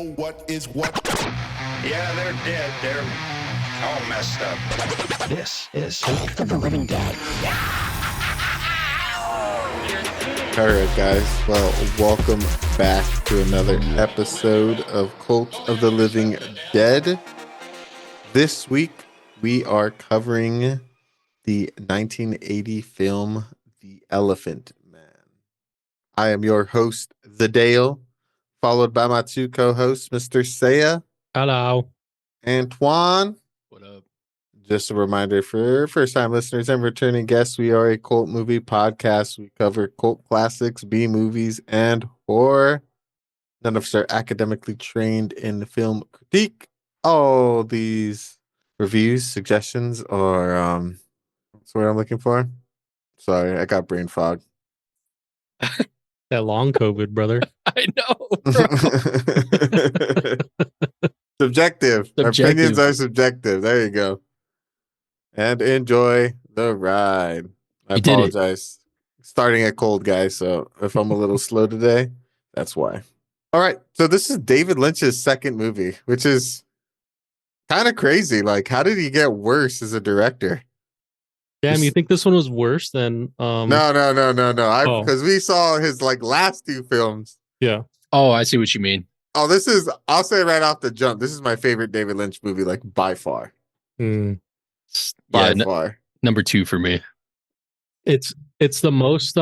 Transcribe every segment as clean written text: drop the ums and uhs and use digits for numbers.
know what is what. Yeah, they're dead. They're all messed up. This is Cult of the Living Dead. All right, guys. Well, welcome back to another episode of Cult of the Living Dead. This week, we are covering the 1980 film, The Elephant Man. I am your host, The Dale, followed by my two co-hosts, Mr. Saya. Hello. And Twan. What up? Just a reminder for first-time listeners and returning guests, we are a cult movie podcast. We cover cult classics, B-movies, and horror. None of us are academically trained in film critique. All these reviews, suggestions, or that's what I'm looking for. Sorry, I got brain fog. That long COVID, brother. I know. Subjective. Opinions are subjective. There you go. And enjoy the ride. I apologize. Starting at cold, guys. So if I'm a little slow today, that's why. All right. So this is David Lynch's second movie, which is kind of crazy. Like, how did he get worse as a director? Damn, you think this one was worse than No. Because we saw his last two films. Yeah. Oh, I see what you mean. Oh, I'll say right off the jump, this is my favorite David Lynch movie, by far. By far. Number 2 for me. It's the most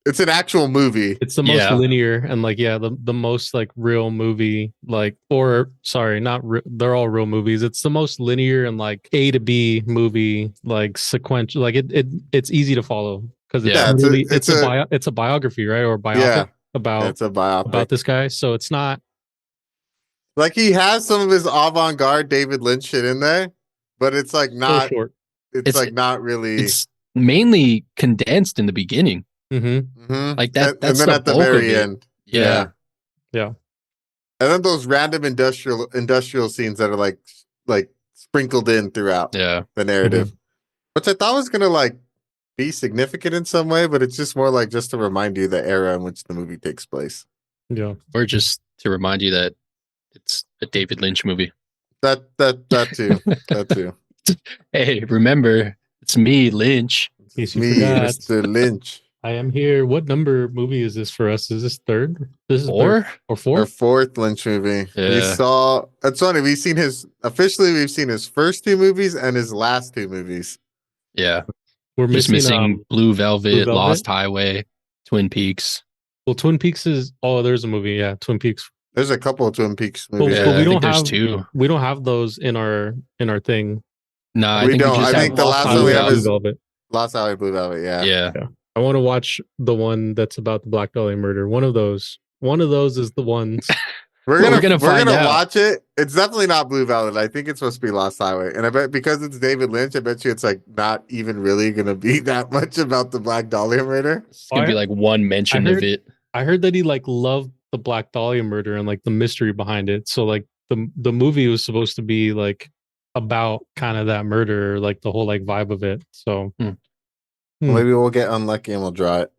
it's an actual movie. It's the most linear and the most real movie, they're all real movies. It's the most linear and A to B movie, sequential. It's easy to follow because it's a biography, right? Or biopic about this guy. So it's not he has some of his avant-garde David Lynch shit in there, but it's not short. It's not really. It's mainly condensed in the beginning. Like that. And then at the very end. Yeah. And then those random industrial scenes that are like sprinkled in throughout the narrative, which I thought was gonna be significant in some way, but it's just more just to remind you the era in which the movie takes place. Yeah. Or just to remind you that it's a David Lynch movie. That too. That too. Hey, remember, it's me, Lynch. It's me, Mr. Lynch. I am here. What number movie is this for us? Is this third? This is 4 or 4? Our fourth Lynch movie. Yeah. We saw. It's funny. We've seen we've seen his first 2 movies and his last 2 movies. Yeah. We're missing Blue Velvet, Lost Highway, Twin Peaks. Well, Twin Peaks is. Oh, there's a movie. Yeah, Twin Peaks. There's a couple of Twin Peaks movies. But we don't there's have 2. We don't have those in our thing. No, I we think don't. We just I think the last one we have is Velvet. Lost Highway, Blue Velvet. Yeah. I want to watch the one that's about the Black Dahlia murder. One of those is the ones. We're gonna watch it. It's definitely not Blue Velvet. I think it's supposed to be Lost Highway, and I bet because it's David Lynch, I bet you it's not even really gonna be that much about the Black Dahlia murder. It's gonna be one mention of it. I heard that he loved the Black Dahlia murder and the mystery behind it. So the movie was supposed to be about kind of that murder, the whole vibe of it. So maybe we'll get unlucky and we'll draw it.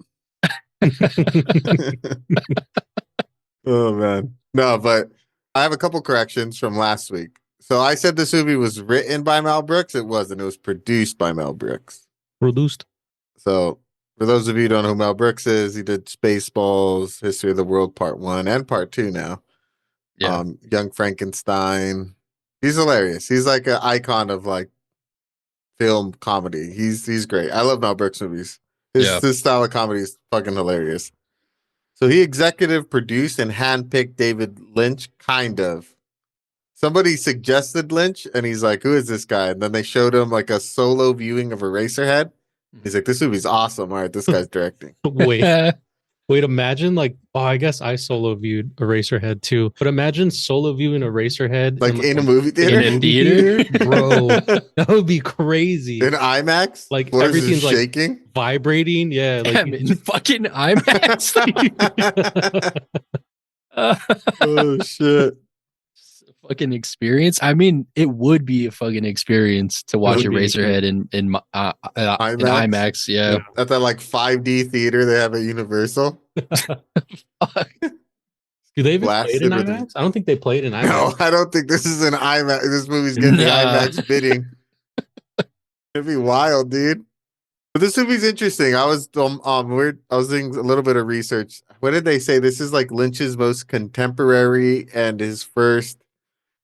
Oh man. No, but I have a couple corrections from last week. So I said this movie was written by Mel Brooks. It wasn't. It was produced by Mel Brooks. Produced. So for those of you who don't know who Mel Brooks is, he did Spaceballs, History of the World Part 1 and Part 2 now. Yeah. Young Frankenstein. He's hilarious. He's an icon of film comedy. He's great. I love Mel Brooks movies. His style of comedy is fucking hilarious. So he executive produced and handpicked David Lynch, kind of. Somebody suggested Lynch, and he's like, who is this guy? And then they showed him a solo viewing of Eraserhead. He's like, this movie's awesome. All right, this guy's directing. Wait, imagine I guess I solo viewed Eraserhead too, but imagine solo viewing Eraserhead in a movie theater? In a theater? Bro, that would be crazy. In IMAX? Everything's shaking? Vibrating. Yeah. In fucking IMAX. Oh, shit. Fucking experience. I mean, it would be a fucking experience to watch Eraserhead in IMAX. Yeah, at that 5D theater they have at Universal. Fuck. This Do they even play it in blasted with IMAX? I don't think they played in IMAX. No, I don't think this is an IMAX. This movie's getting the IMAX bidding. It'd be wild, dude. But this movie's interesting. I was weird. I was doing a little bit of research. What did they say? This is like Lynch's most contemporary and his first,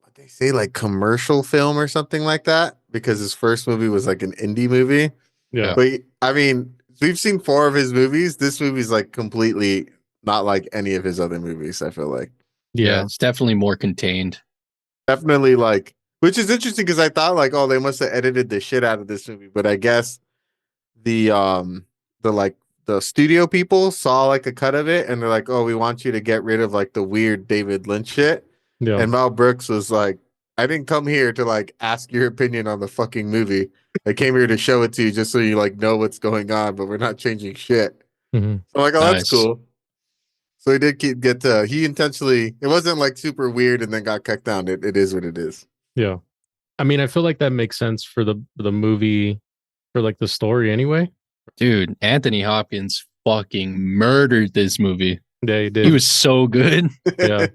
what they say, like commercial film or something like that, because his first movie was like an indie movie. Yeah. But I mean, we've seen 4 of his movies. This movie's like completely not like any of his other movies, I feel like. Yeah, it's definitely more contained. Definitely like, which is interesting because I thought like, oh, they must have edited the shit out of this movie, but I guess the studio people saw like a cut of it and they're like, oh, we want you to get rid of like the weird David Lynch shit. Yeah. And Mel Brooks was like, I didn't come here to like ask your opinion on the fucking movie. I came here to show it to you just so you like know what's going on, but we're not changing shit. Mm-hmm. So I'm like, oh, that's cool. So he did he intentionally, it wasn't like super weird and then got cut down. It is what it is. Yeah. I mean, I feel like that makes sense for the movie, for like the story anyway. Dude, Anthony Hopkins fucking murdered this movie. Yeah, he did. He was so good. Yeah.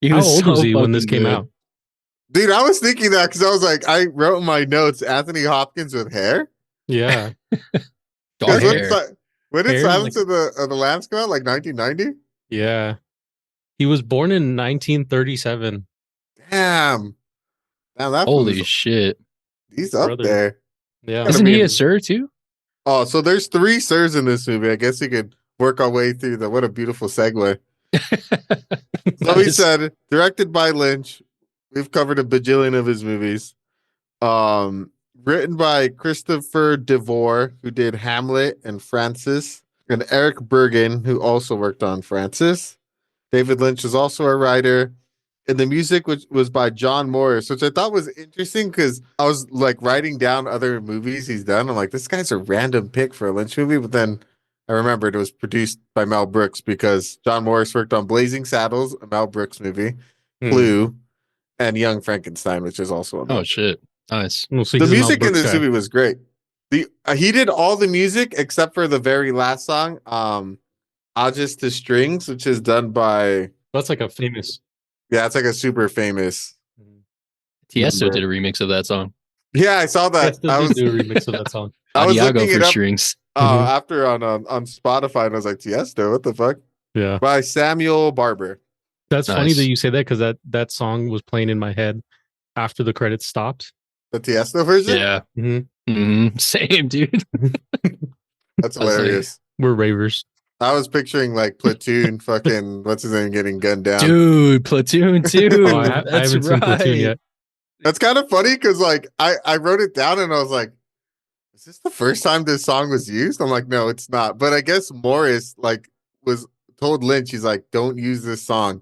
How old was he when this came out? Dude, I was thinking that because I was like, I wrote in my notes, Anthony Hopkins with hair. Yeah. Dark hair. When did Silence of the Lambs come out? Like 1990? Yeah. He was born in 1937. Damn. That holy shit. He's up there. Yeah. Isn't he a sir too? Oh, so there's 3 sirs in this movie. I guess we could work our way through what a beautiful segue. So he said, directed by Lynch. We've covered a bajillion of his movies. Written by Christopher DeVore, who did Hamlet and Francis, and Eric Bergen, who also worked on Francis. David Lynch is also a writer. And the music was by John Morris, which I thought was interesting because I was like writing down other movies he's done. I'm like, this guy's a random pick for a Lynch movie. But then I remembered it was produced by Mel Brooks because John Morris worked on Blazing Saddles, a Mel Brooks movie, Clue, and Young Frankenstein, which is also a movie. Oh, shit. Nice. The music in this movie was great. He did all the music except for the very last song, Just to Strings, which is done by... That's like a famous... Yeah, it's like a super famous... Tiesto did a remix of that song. Yeah, I saw that. I was do a remix of that song. I was looking it up strings. After on Spotify, and I was like, Tiesto, what the fuck? Yeah. By Samuel Barber. That's funny that you say that because that song was playing in my head after the credits stopped. The Tiesto version? Yeah. Same, dude. That's hilarious. We're ravers. I was picturing like Platoon, fucking what's his name, getting gunned down. Dude, Platoon too. I haven't seen Platoon yet. That's kind of funny because like I wrote it down and I was like, is this the first time this song was used? I'm like, no, it's not. But I guess Morris like was told Lynch, he's like, don't use this song.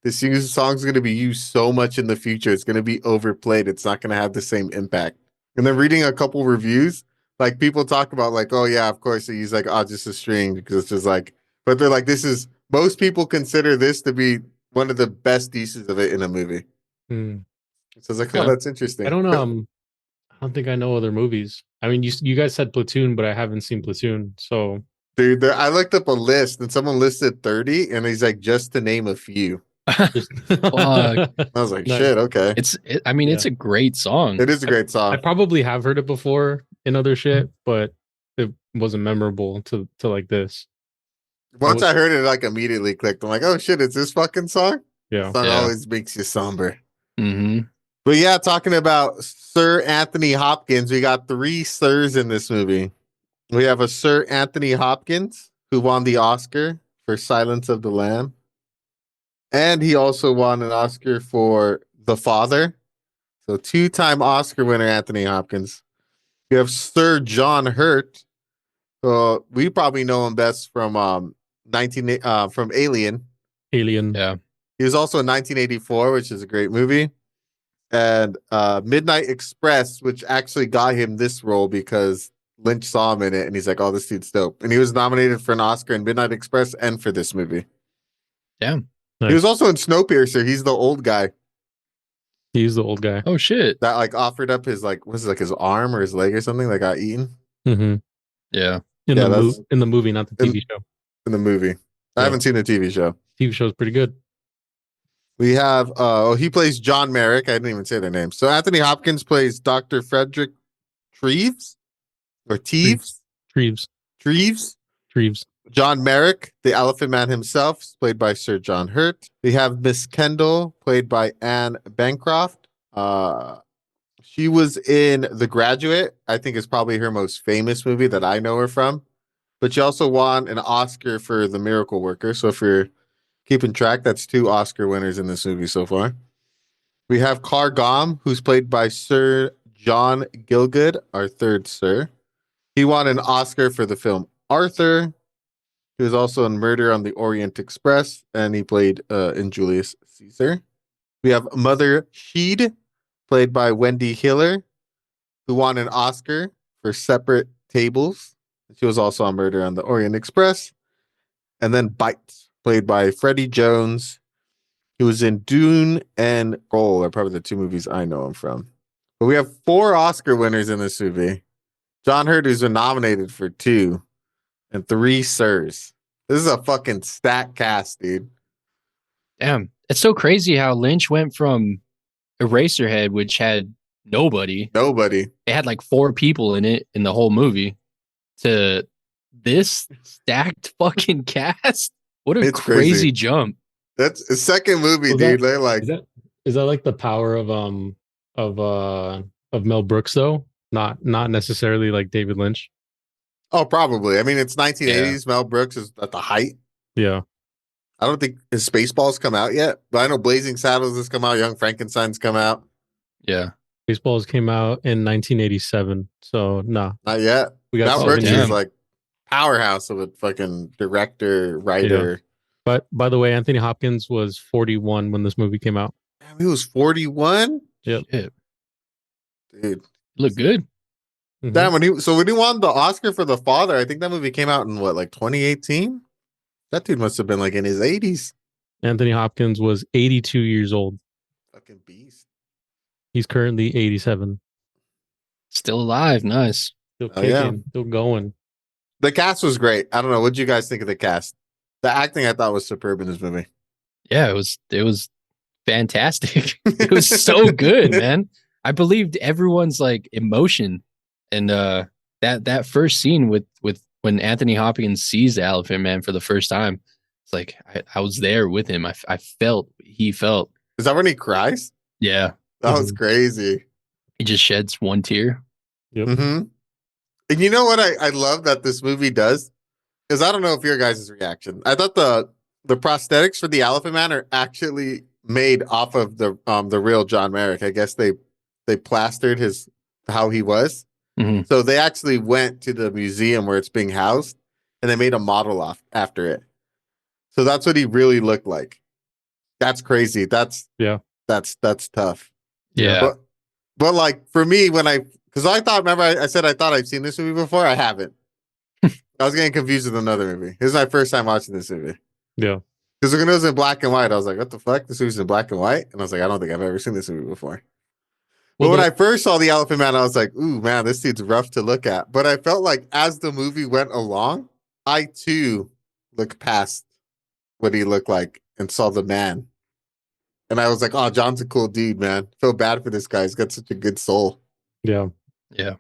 This song's going to be used so much in the future. It's going to be overplayed. It's not going to have the same impact. And then reading a couple reviews, like people talk about like, oh yeah, of course they use like Just a String because it's just like, but they're like, most people consider this to be one of the best uses of it in a movie. So it's like, oh, that's interesting. I don't know. I don't think I know other movies. I mean, you guys said Platoon, but I haven't seen Platoon. So, dude, I looked up a list and someone listed 30, and he's like, just to name a few. I was like, shit, okay. It's a great song. It is a great song. I probably have heard it before in other shit, but it wasn't memorable to like this. Once I heard it, like immediately clicked. I'm like, oh shit, it's this fucking song? Yeah. The song always makes you somber. Mm-hmm. But yeah, talking about Sir Anthony Hopkins, we got 3 sirs in this movie. We have a Sir Anthony Hopkins who won the Oscar for Silence of the Lamb. And he also won an Oscar for The Father. So 2-time Oscar winner Anthony Hopkins. We have Sir John Hurt. We probably know him best from from Alien. Alien. Yeah. He was also in 1984, which is a great movie. And Midnight Express, which actually got him this role because Lynch saw him in it and he's like, oh, this dude's dope. And he was nominated for an Oscar in Midnight Express and for this movie. Damn. Nice. He was also in Snowpiercer. He's the old guy. He's the old guy. Oh shit. That like offered up his his arm or his leg or something that got eaten. Mm-hmm. Yeah. In the movie, not the TV show. In the movie. I haven't seen the TV show. TV show's pretty good. We have he plays John Merrick. I didn't even say their name. So Anthony Hopkins plays Dr. Frederick Treves or Teeves. Treves. John Merrick, the Elephant Man himself, played by Sir John Hurt. We have Miss Kendall, played by Anne Bancroft. She was in The Graduate. I think it's probably her most famous movie that I know her from. But she also won an Oscar for The Miracle Worker. So if you're keeping track, that's 2 Oscar winners in this movie so far. We have Clar Gom, who's played by Sir John Gielgud, our 3rd Sir. He won an Oscar for the film Arthur. He was also in Murder on the Orient Express, and he played in Julius Caesar. We have Mother Sheed, played by Wendy Hiller, who won an Oscar for Separate Tables. She was also on Murder on the Orient Express. And then Bites, played by Freddie Jones, who was in Dune and Goal, are probably the 2 movies I know him from. But we have 4 Oscar winners in this movie. John Hurt, who's been nominated for 2, and 3 Sirs. This is a fucking stacked cast, dude. Damn. It's so crazy how Lynch went from Eraserhead, which had nobody. It had like 4 people in it in the whole movie, to this stacked fucking cast. What a crazy jump. That's a second movie, dude. They're like, is that like the power of Mel Brooks though? Not necessarily like David Lynch. Oh, probably. I mean, it's 1980s. Yeah. Mel Brooks is at the height. Yeah. I don't think his Spaceballs come out yet, but I know Blazing Saddles has come out. Young Frankenstein's come out. Yeah. Spaceballs came out in 1987. So, nah. Not yet. Mel Brooks is like powerhouse of a fucking director, writer. Yeah. But by the way, Anthony Hopkins was 41 when this movie came out. Damn, he was 41? Yep. Shit. Dude. Look good. Mm-hmm. Damn, when he won the Oscar for The Father, I think that movie came out in what, like 2018? That dude must have been like in his 80s. Anthony Hopkins was 82 years old. Fucking beast. He's currently 87. Still alive. Nice. Still kicking. Still going. The cast was great. I don't know. What did you guys think of the cast? The acting I thought was superb in this movie. Yeah, it was fantastic. It was so good, man. I believed everyone's like emotion, and that first scene with when Anthony Hopkins sees the Elephant Man for the first time, it's like I was there with him. I felt he felt. Is that when he cries? Yeah, that was crazy. He just sheds one tear. Yep. Mm-hmm. And you know what I love that this movie does? Because I don't know if your guys' reaction. I thought the prosthetics for the Elephant Man are actually made off of the real John Merrick. I guess they plastered how he was. Mm-hmm. So they actually went to the museum where it's being housed, and they made a model after it. So that's what he really looked like. That's crazy. That's tough. Yeah. But like for me, because I thought, remember I said I thought I've seen this movie before. I haven't. I was getting confused with another movie. This is my first time watching this movie. Yeah. Because when it was in black and white, I was like, what the fuck? This movie's in black and white? And I was like, I don't think I've ever seen this movie before. But when I first saw the Elephant Man, I was like, ooh, man, this dude's rough to look at. But I felt like as the movie went along, I too looked past what he looked like and saw the man. And I was like, oh, John's a cool dude, man. I feel bad for this guy. He's got such a good soul. Yeah. Yeah.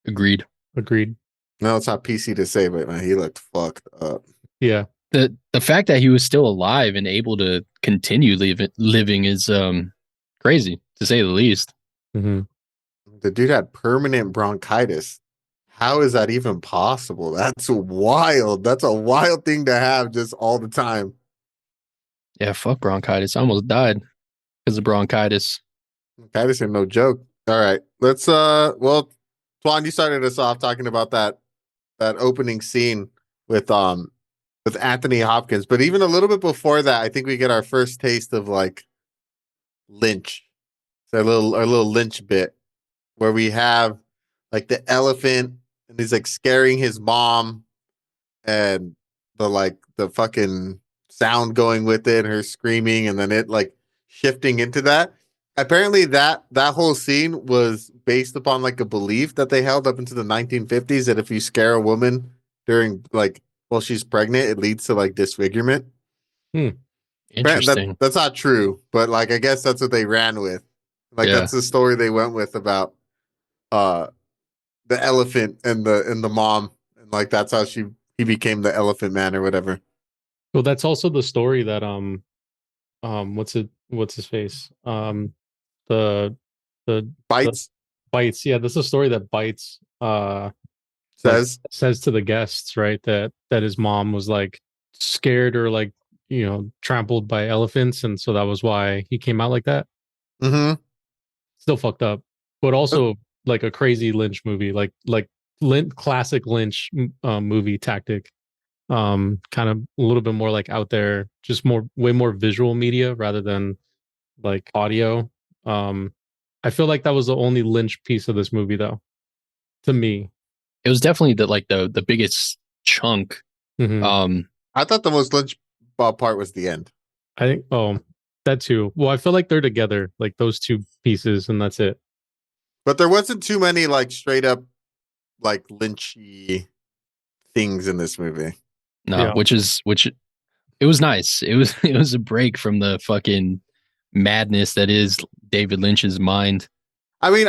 Agreed. No, it's not PC to say, but man, he looked fucked up. Yeah. The fact that he was still alive and able to continue living is crazy, to say the least. Mm-hmm. The dude had permanent bronchitis. How is that even possible? That's wild. That's a wild thing to have just all the time. Yeah, fuck bronchitis. I almost died because of bronchitis. Bronchitis ain't no joke. All right. Let's well, Twan, you started us off talking about that opening scene with Anthony Hopkins. But even a little bit before that, I think we get our first taste of like Lynch. So our little Lynch bit where we have like the elephant and he's like scaring his mom and the fucking sound going with it, her screaming, and then it like shifting into that. Apparently that whole scene was based upon like a belief that they held up into the 1950s that if you scare a woman during like while she's pregnant, it leads to like disfigurement. Interesting. That's not true, but like I guess that's what they ran with. Like that's the story they went with about the elephant and the mom, and like that's how he became the Elephant Man or whatever. Well, that's also the story that what's his face? The Bites Bites. Yeah, that's a story that Bites says says to the guests, right? That his mom was like scared or like, trampled by elephants, and so that was why he came out like that. Mm-hmm. Still fucked up, but also like a crazy Lynch movie, like classic Lynch movie tactic. Kind of a little bit more like out there, just way more visual media rather than like audio. I feel like that was the only Lynch piece of this movie, though. To me, it was definitely the biggest chunk. Mm-hmm. I thought the most Lynch part was the end. I think. Oh, that too. Well, I feel like they're together, like those two pieces, and that's it. But there wasn't too many like straight up like Lynchy things in this movie. No, Yeah. which it was nice. It was a break from the fucking madness that is David Lynch's mind. I mean,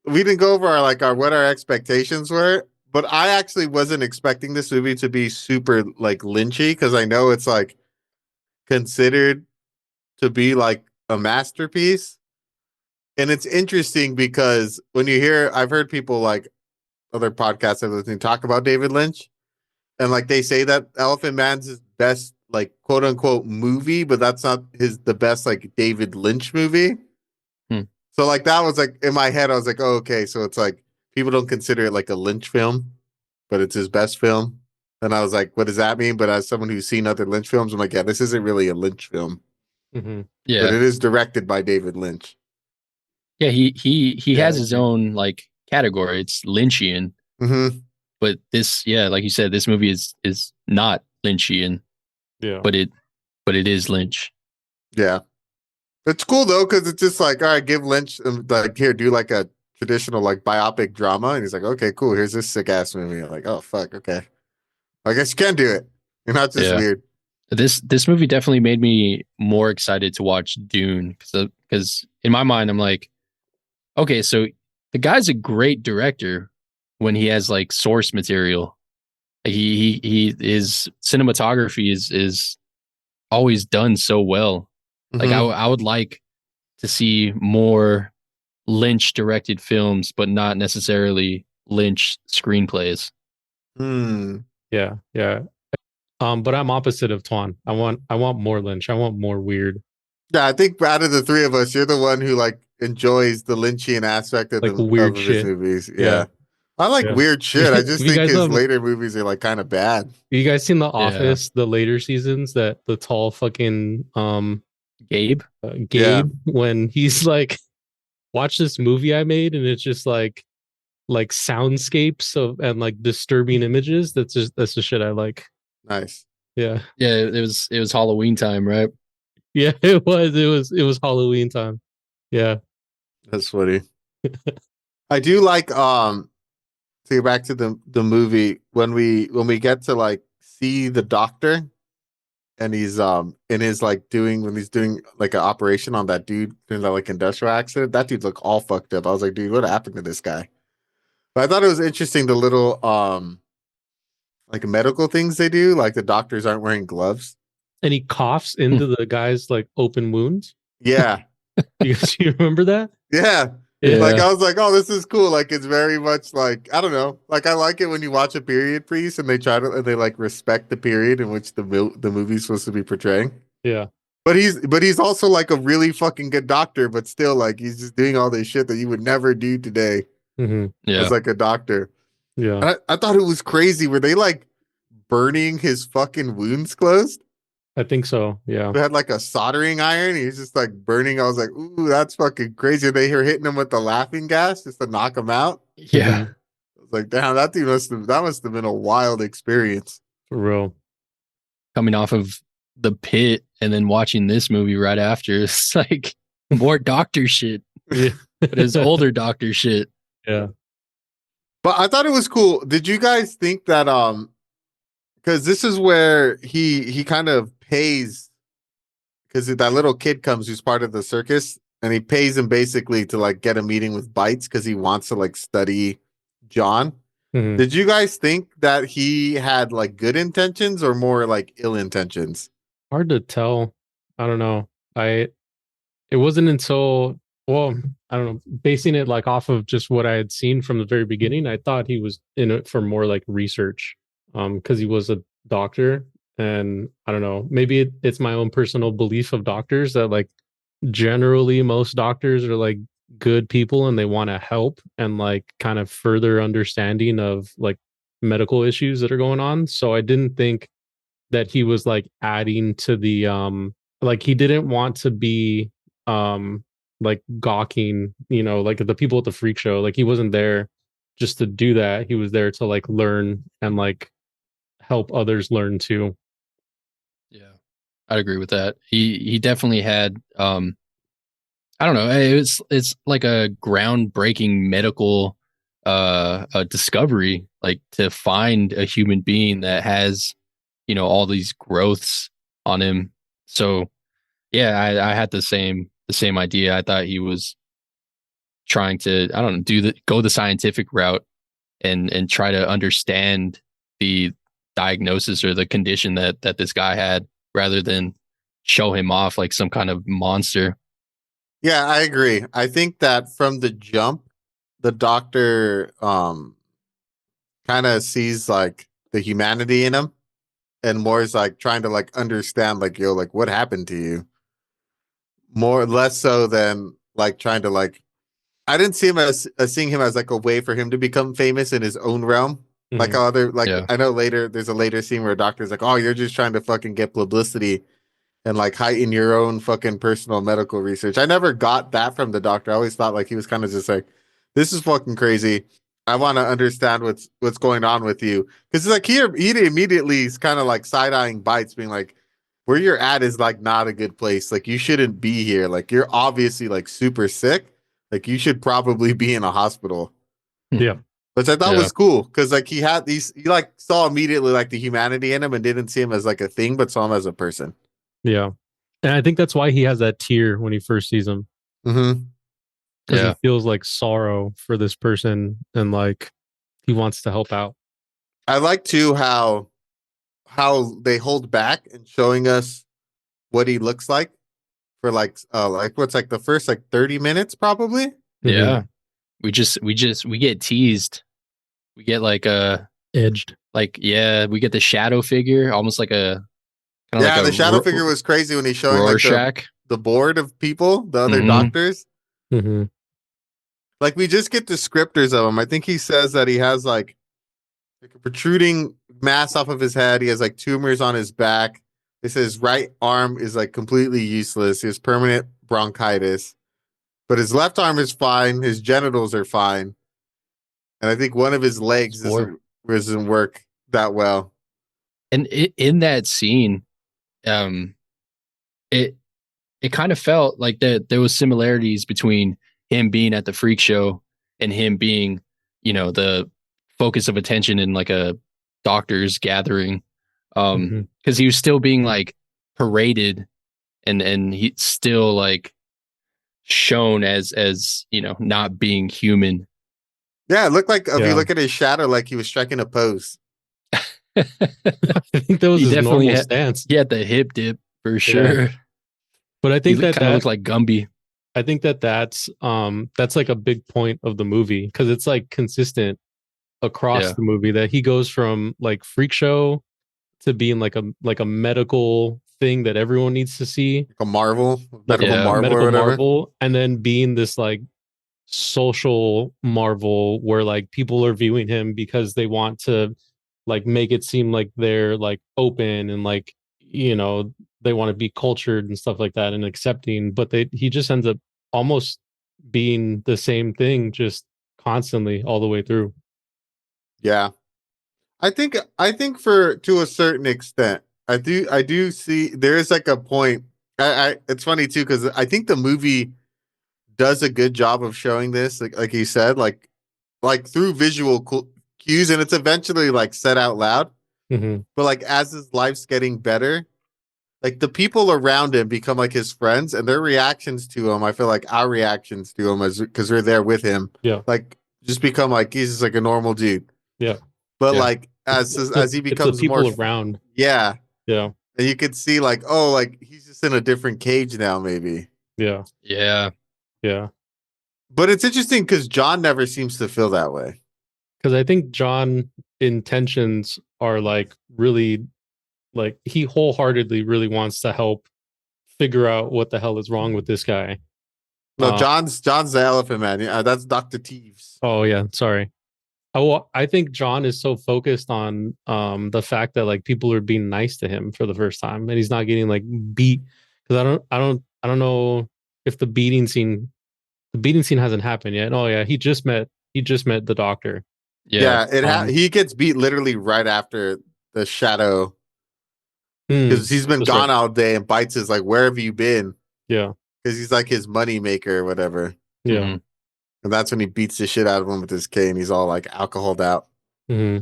we didn't go over what our expectations were, but I actually wasn't expecting this movie to be super like Lynchy, because I know it's like considered to be like a masterpiece. And it's interesting because I've heard people like other podcasts I've listened to talk about David Lynch, and like they say that Elephant Man's his best like quote unquote movie, but that's not the best like David Lynch movie. So like that was like in my head, I was like, oh, okay, so it's like people don't consider it like a Lynch film, but it's his best film. And I was like, what does that mean? But as someone who's seen other Lynch films, I'm like, yeah, this isn't really a Lynch film. Mm-hmm. Yeah, but it is directed by David Lynch. Yeah, he has his own like category. It's Lynchian. Mm-hmm. But this, like you said, this movie is not Lynchian. Yeah. But it is Lynch. Yeah. It's cool though, because it's just like, all right, give Lynch like here, do like a traditional like biopic drama, and he's like, okay, cool. Here's this sick ass movie. I'm like, oh fuck, okay. I guess you can do it. You're not just weird. This movie definitely made me more excited to watch Dune because in my mind I'm like, okay, so the guy's a great director when he has like source material. His cinematography is always done so well. Like I would like to see more Lynch directed films, but not necessarily Lynch screenplays. Yeah. But I'm opposite of Twan. I want more Lynch. I want more weird. Yeah, I think out of the three of us, you're the one who like enjoys the Lynchian aspect of like weird of shit. his movies. Yeah. I like weird shit. I just think his later movies are like kind of bad. You guys seen The Office, the later seasons, that the tall fucking Gabe? When he's like, watch this movie I made, and it's just like soundscapes and like disturbing images. That's the shit I like. Nice. Yeah. Yeah, it was Halloween time, right? Yeah, it was Halloween time. Yeah. That's funny. I do like to get back to the movie when we get to like see the doctor, and he's in his like when he's doing like an operation on that dude in that like industrial accident. That dude looked all fucked up. I was like, dude, what happened to this guy? But I thought it was interesting the little like medical things they do, like the doctors aren't wearing gloves. And he coughs into the guy's like open wounds. Yeah. you remember that? Yeah. Like I was like, oh, this is cool. Like it's very much like, I don't know. Like I like it when you watch a period piece and they like respect the period in which the movie's supposed to be portraying. Yeah. But he's also like a really fucking good doctor, but still like he's just doing all this shit that you would never do today. Mm-hmm. Yeah. As like a doctor. Yeah. And I thought it was crazy. Were they like burning his fucking wounds closed? I think so. Yeah. They had like a soldering iron. He's just like burning. I was like, ooh, that's fucking crazy. They were hitting him with the laughing gas just to knock him out. Yeah. I was like, damn, that must have been a wild experience. For real. Coming off of The Pit and then watching this movie right after, it's like more doctor shit. Yeah. But it's older doctor shit. Yeah. But I thought it was cool. Did you guys think that because this is where he kind of pays because that little kid comes who's part of the circus, and he pays him basically to like get a meeting with Bites because he wants to like study John. Mhm. Did you guys think that he had like good intentions or more like ill intentions? Hard to tell. I don't know. It wasn't until, well, I don't know, basing it like off of just what I had seen from the very beginning, I thought he was in it for more like research, because he was a doctor. And I don't know, maybe it's my own personal belief of doctors that like generally most doctors are like good people and they want to help and like kind of further understanding of like medical issues that are going on. So I didn't think that he was like adding to the like he didn't want to be like gawking, like the people at the freak show. Like he wasn't there just to do that. He was there to like learn and like help others learn too. Yeah, I'd agree with that. He definitely had I don't know, it's like a groundbreaking medical a discovery, like to find a human being that has, all these growths on him. So yeah, I had the same idea. I thought he was trying to, I don't know, go the scientific route and try to understand the diagnosis or the condition that this guy had, rather than show him off like some kind of monster. Yeah, I agree. I think that from the jump, the doctor kind of sees like the humanity in him and more is like trying to like understand like yo like what happened to you, more less so than like trying to like I didn't see him as seeing him as like a way for him to become famous in his own realm. Like how other like Yeah. I know later there's a later scene where a doctor's like, oh, you're just trying to fucking get publicity and like heighten your own fucking personal medical research. I never got that from the doctor. I always thought like he was kind of just like, this is fucking crazy. I want to understand what's going on with you, because like he immediately is kind of like side eyeing Bites, being like, where you're at is like not a good place. Like you shouldn't be here. Like you're obviously like super sick. Like you should probably be in a hospital. Yeah. Which I thought Yeah. was cool because like he like saw immediately like the humanity in him and didn't see him as like a thing, but saw him as a person. Yeah. And I think that's why he has that tear when he first sees him. Mm-hmm. Because Yeah. he feels like sorrow for this person and like he wants to help out. I like too how they hold back and showing us what he looks like for like what's like the first like 30 minutes probably. Yeah. We get teased. We get like Edged. like, yeah, we get the shadow figure, almost like a kind of Yeah, like the shadow figure was crazy when he's showing like Rorschach. the board of people, the other doctors. Mm-hmm. Like we just get descriptors of him. I think he says that he has like a protruding mass off of his head. He has like tumors on his back. It says right arm is like completely useless. He has permanent bronchitis, but his left arm is fine. His genitals are fine, and I think one of his legs doesn't work that well. And in that scene, it kind of felt like that there was similarities between him being at the freak show and him being, the focus of attention in like a doctor's gathering. Because he was still being like paraded and he still like shown as not being human. Yeah, it looked like if you look at his shadow, like he was striking a pose. I think that was his normal stance. He had the hip dip for sure. But I think that kind of looked like Gumby. I think that's like a big point of the movie, because it's like consistent across the movie that he goes from like freak show to being like a medical thing that everyone needs to see, like a Marvel, medical Marvel, and then being this like social Marvel where like people are viewing him because they want to like make it seem like they're like open and like they want to be cultured and stuff like that and accepting, but he just ends up almost being the same thing just constantly all the way through. Yeah. I think for to a certain extent, I do see there is like a point. I it's funny too because I think the movie does a good job of showing this, like you said, like through visual cues, and it's eventually like said out loud. Mm-hmm. But like as his life's getting better, like the people around him become like his friends, and their reactions to him, I feel like our reactions to him, as because we're there with him, like just become like he's just like a normal dude. Yeah. But like as he becomes it's the people more around. Yeah. Yeah. And you could see like, oh, like he's just in a different cage now, maybe. Yeah. Yeah. Yeah. But it's interesting because John never seems to feel that way. Because I think John intentions are like really like he wholeheartedly really wants to help figure out what the hell is wrong with this guy. No, John's the elephant man. Yeah, that's Dr. Teeves. Oh yeah, sorry. I think John is so focused on the fact that like people are being nice to him for the first time and he's not getting like beat, because I don't know if the beating scene hasn't happened yet. Oh yeah, he just met the doctor. Yeah, he gets beat literally right after the shadow, because he's been gone all day, and Bites is like, where have you been? Yeah, because he's like his money maker or whatever. Yeah. And that's when he beats the shit out of him with his cane. He's all like alcoholed out. Mm-hmm.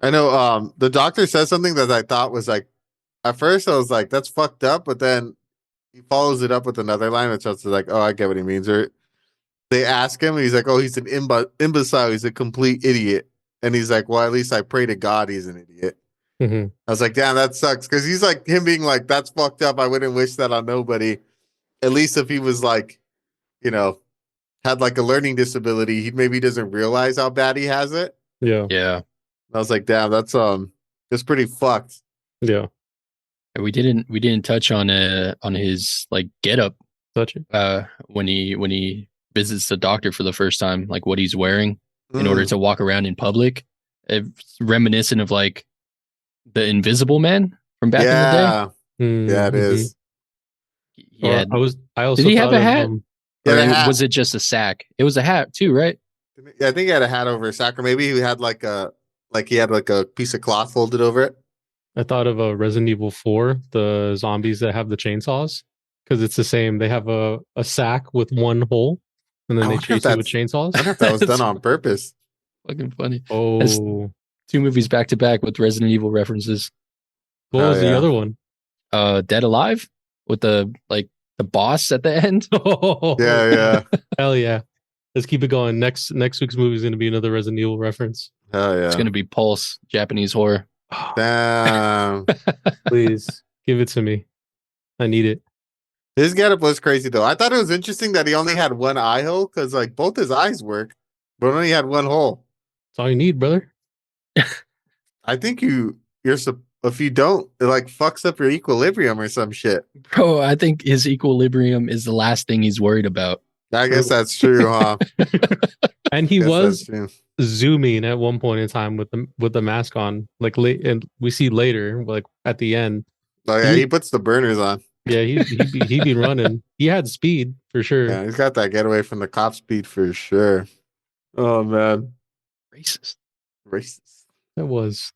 I know the doctor says something that I thought was like, at first I was like, that's fucked up, but then he follows it up with another line, which I was like, oh, I get what he means. Or they ask him, and he's like, oh, he's an imbecile. He's a complete idiot. And he's like, well, at least I pray to God he's an idiot. Mm-hmm. I was like, damn, that sucks. Because he's like, him being like, that's fucked up. I wouldn't wish that on nobody. At least if he was like, you know, had like a learning disability, he maybe doesn't realize how bad he has it. Yeah. Yeah. I was like, damn, that's pretty fucked. Yeah. And we didn't touch on his like getup. Touch it. When he visits the doctor for the first time, like what he's wearing in order to walk around in public. It's reminiscent of like the Invisible Man from back in the day. Mm-hmm. Yeah, it is. Yeah. I also did he have a hat? Or was it just a sack? It was a hat too, right? Yeah, I think he had a hat over a sack, or maybe he had like a piece of cloth folded over it. I thought of a Resident Evil 4, the zombies that have the chainsaws, because it's the same. They have a sack with one hole, and then they chase you with chainsaws. I wonder if that was done on purpose. Fucking funny. Oh, that's 2 movies back to back with Resident Evil references. What was the other one? Dead Alive with the boss at the end. Yeah. Hell yeah. Let's keep it going. Next week's movie is going to be another Resident Evil reference. Hell yeah. It's going to be Pulse, Japanese horror. Damn. Please give it to me. I need it. His getup was crazy though. I thought it was interesting that he only had one eye hole, because like both his eyes work, but only had one hole. That's all you need, brother. I think if you don't, it like fucks up your equilibrium or some shit. Bro, I think his equilibrium is the last thing he's worried about. I guess that's true, huh? And he was zooming at one point in time with the mask on, like late, and we see later, like at the end. Oh yeah, he puts the burners on. Yeah, he'd be running. He had speed for sure. Yeah, he's got that getaway from the cop speed for sure. Oh man, racist. That was.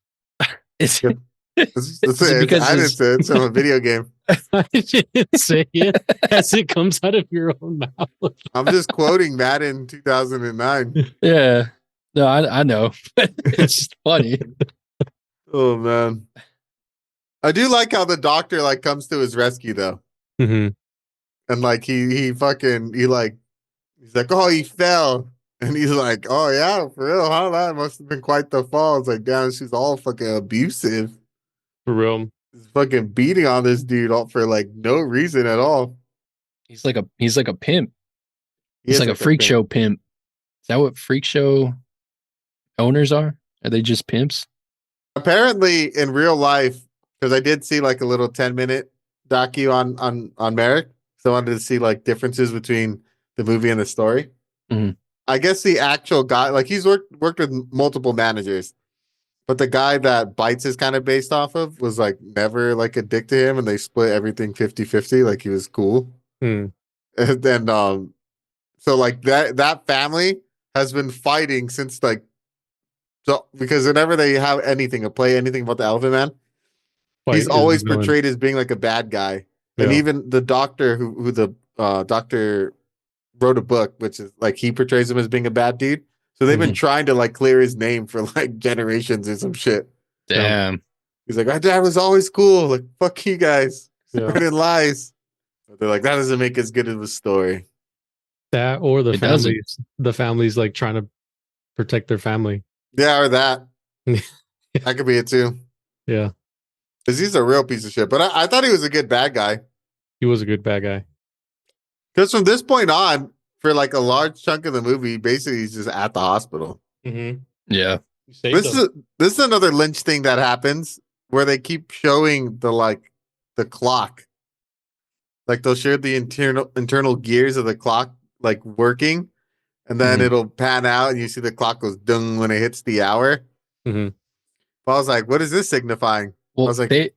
It's because I didn't say it's from a video game. I didn't say it as it comes out of your own mouth. I'm just quoting Madden 2009. Yeah, no, I know. It's just funny. Oh man, I do like how the doctor like comes to his rescue though, and like he's like, oh, he fell. And he's like, oh, yeah, for real, huh? That must have been quite the fall. It's like, damn, she's all fucking abusive. For real. He's fucking beating on this dude all for, like, no reason at all. He's like a pimp. He's like a freak show pimp. Is that what freak show owners are? Are they just pimps? Apparently, in real life, because I did see, like, a little 10-minute docu on Merrick. So I wanted to see, like, differences between the movie and the story. Mm-hmm. I guess the actual guy, like he's worked with multiple managers, but the guy that Bites is kind of based off of was like never like a dick to him, and they split everything 50-50. Like he was cool. And then so like that family has been fighting since like, so because whenever they have anything to play anything about the Elephant Man, he's always portrayed as being like a bad guy. Yeah. And even the doctor who the doctor wrote a book, which is like he portrays him as being a bad dude. So they've been trying to like clear his name for like generations or some shit. Damn. He's like, my dad was always cool. Like, fuck you guys. Spreading lies. But they're like, that doesn't make as good of a story. That or the families like trying to protect their family. Yeah, or that. That could be it too. Yeah. Because he's a real piece of shit. But I thought he was a good bad guy. He was a good bad guy. Because from this point on, for like a large chunk of the movie, basically he's just at the hospital. Mm-hmm. Yeah. This is another Lynch thing that happens where they keep showing the clock. Like they'll show the internal gears of the clock like working, and then it'll pan out and you see the clock goes dung when it hits the hour. Mm-hmm. I was like, what is this signifying? Well, I was like,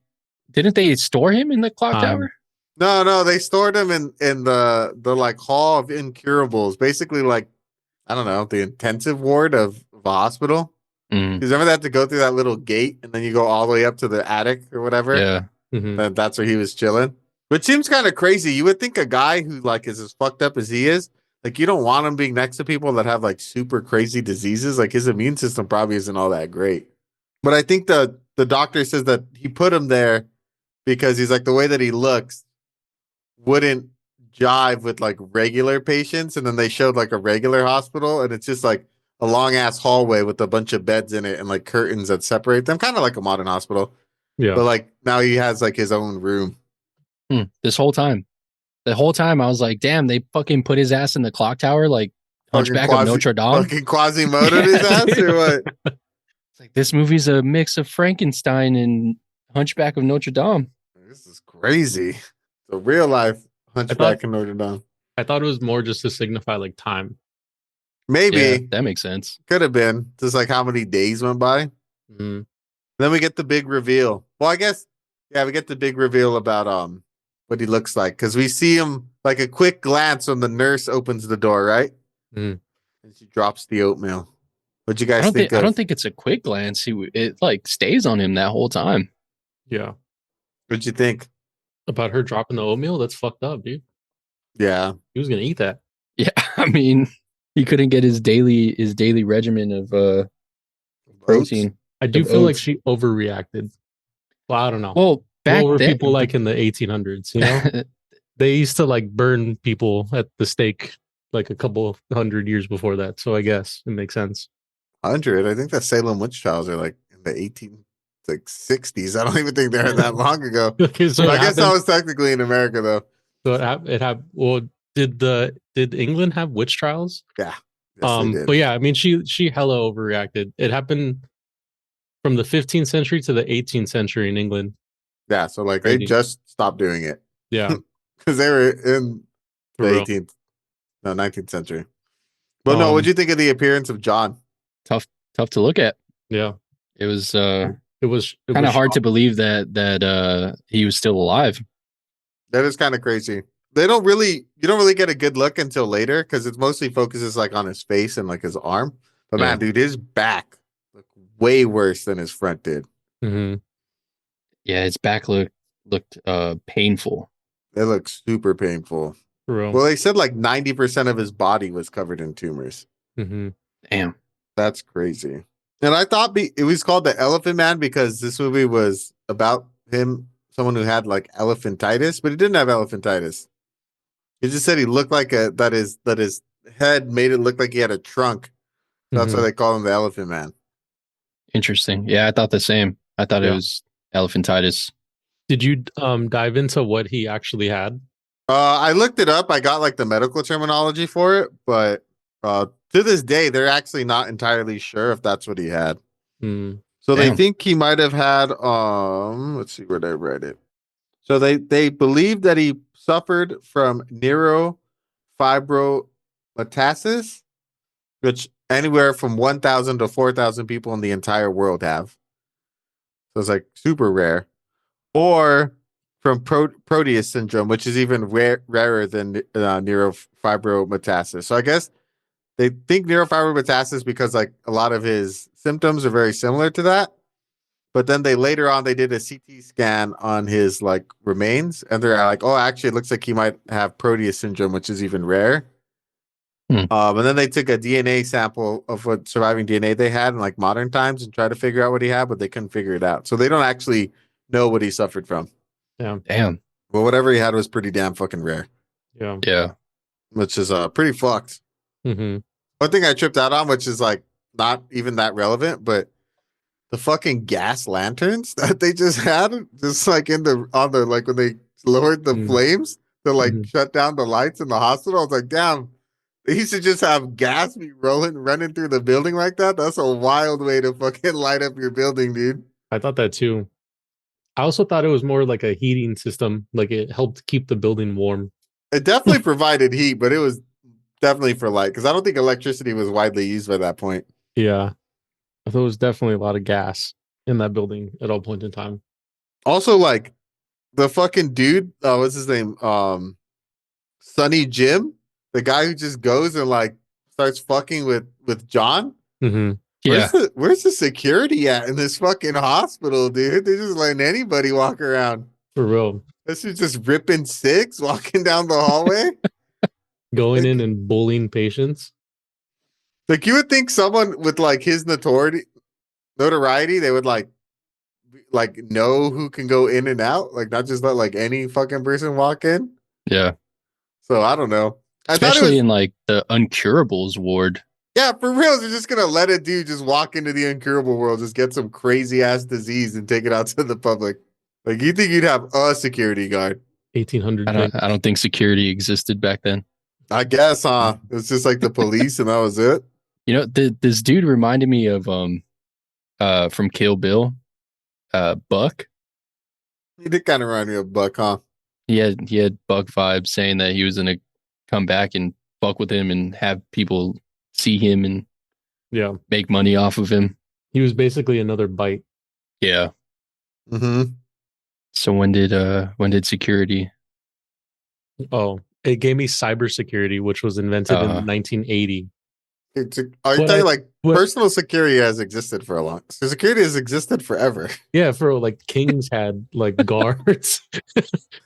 didn't they store him in the clock tower? No, they stored him in the like hall of incurables, basically like, I don't know, the intensive ward of a hospital. Because remember they had to go through that little gate and then you go all the way up to the attic or whatever. Yeah. Mm-hmm. And that's where he was chilling. Which seems kind of crazy. You would think a guy who like is as fucked up as he is, like you don't want him being next to people that have like super crazy diseases. Like his immune system probably isn't all that great. But I think the doctor says that he put him there because he's like the way that he looks wouldn't jive with like regular patients. And then they showed like a regular hospital and it's just like a long ass hallway with a bunch of beds in it and like curtains that separate them, kind of like a modern hospital. Yeah. But like now he has like his own room. The whole time I was like, damn, they fucking put his ass in the clock tower like Hunchback of Notre Dame. Fucking Quasimodo his ass or what? It's like this movie's a mix of Frankenstein and Hunchback of Notre Dame. This is crazy. The real life Hunchback of Notre Dame. I thought it was more just to signify like time. Maybe. Yeah, that makes sense. Could have been. Just like how many days went by. Mm-hmm. Then we get the big reveal. Well, I guess, yeah, we get the big reveal about what he looks like. Because we see him like a quick glance when the nurse opens the door, right? Mm. And she drops the oatmeal. What'd you guys think of? I don't think it's a quick glance. It like stays on him that whole time. Yeah. What'd you think? About her dropping the oatmeal? That's fucked up, dude. Yeah. He was going to eat that. Yeah. I mean, he couldn't get his daily regimen of protein. I do feel like she overreacted. Well, I don't know. Well, back what were then, people like in the 1800s, you know? They used to like burn people at the stake like a couple hundred years before that. So I guess it makes sense. 100. I think the Salem witch trials are like in the 60s. I don't even think they're that long ago. Okay, so I guess that was technically in America though. So it had. Well, did England have witch trials? Yeah. Yes, they did. But yeah, I mean, she hella overreacted. It happened from the 15th century to the 18th century in England. Yeah, so like they just stopped doing it. Yeah, because they were in the 19th century. But no, what'd you think of the appearance of John? Tough to look at. Yeah, it was kind of hard to believe that he was still alive. That is kind of crazy. You don't really get a good look until later because it mostly focuses like on his face and like his arm. But man, dude, his back looked way worse than his front did. Mm-hmm. Yeah, his back looked painful. It looked super painful. Well, they said like 90% of his body was covered in tumors. Mm-hmm. Damn. That's crazy. And I thought it was called the Elephant Man because this movie was about him, someone who had like elephantitis, but he didn't have elephantitis. He just said he looked like that his head made it look like he had a trunk. So that's why they call him the Elephant Man. Interesting. Yeah, I thought the same. I thought it was elephantitis. Did you dive into what he actually had? I looked it up. I got like the medical terminology for it, but to this day, they're actually not entirely sure if that's what he had. Mm. So they think he might have had let's see where they read it. So they believe that he suffered from neurofibromatosis, which anywhere from 1,000 to 4,000 people in the entire world have. So it's like super rare. Or from Proteus syndrome, which is even rarer than neurofibromatosis. So I guess they think neurofibromatosis because like a lot of his symptoms are very similar to that. But then later on they did a CT scan on his like remains, and they're like, oh, actually, it looks like he might have Proteus syndrome, which is even rare. And then they took a DNA sample of what surviving DNA they had in like modern times and tried to figure out what he had, but they couldn't figure it out. So they don't actually know what he suffered from. Yeah. Damn. Well, whatever he had was pretty damn fucking rare. Yeah. Yeah. Which is pretty fucked. Mm-hmm. One thing I tripped out on, which is like not even that relevant, but the fucking gas lanterns that they just had, just like on the like when they lowered the flames to like shut down the lights in the hospital. I was like, damn, they used to just have gas be running through the building like that. That's a wild way to fucking light up your building, dude. I thought that too. I also thought it was more like a heating system, like it helped keep the building warm. It definitely provided heat, but it was definitely for light because I don't think electricity was widely used by that point. Yeah. I thought it was definitely a lot of gas in that building at all points in time. Also, like the fucking dude, what's his name? Sonny Jim, the guy who just goes and like starts fucking with John. Mm-hmm. Yeah. Where's the security at in this fucking hospital, dude? They're just letting anybody walk around. For real. This is just ripping six, walking down the hallway. Going in and bullying patients. Like you would think someone with like his notoriety, they would like know who can go in and out, like not just let like any fucking person walk in. Yeah. So I don't know. Especially in like the uncurables ward. Yeah, for real. They're just gonna let a dude just walk into the incurable world, just get some crazy ass disease and take it out to the public. Like you think you'd have a security guard? 1800. I don't think security existed back then. I guess, huh? It's just like the police, and that was it. You know, this dude reminded me of from Kill Bill, Buck. He did kind of remind me of Buck, huh? He had Buck vibes, saying that he was gonna come back and fuck with him and have people see him and make money off of him. He was basically another Bite. Yeah. Mm-hmm. So when did security? Oh, it gave me cybersecurity, which was invented in 1980. Are you telling like personal security has existed for a long? So security has existed forever. Yeah, for like kings had like guards.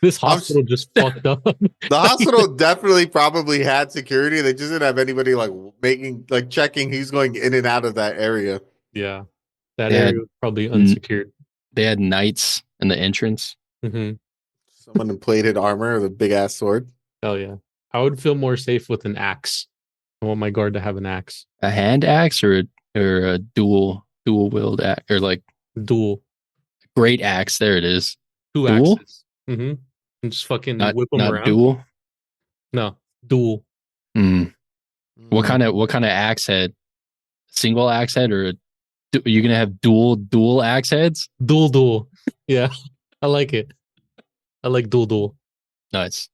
This hospital just fucked up. The hospital definitely probably had security. They just didn't have anybody like checking who's going in and out of that area. Yeah, that area was probably unsecured. They had knights in the entrance. Mm-hmm. Someone in plated armor with a big ass sword. Hell yeah, I would feel more safe with an axe. I want my guard to have an axe. A hand axe or a dual wielded axe, or like dual. Great axe. There it is. Two dual? axes. Mm-hmm. And just fucking whip them around. Dual. No, dual. Mm. What kind of axe head? Single axe head, or are you gonna have dual axe heads? Dual. Yeah, I like it. I like dual. Nice.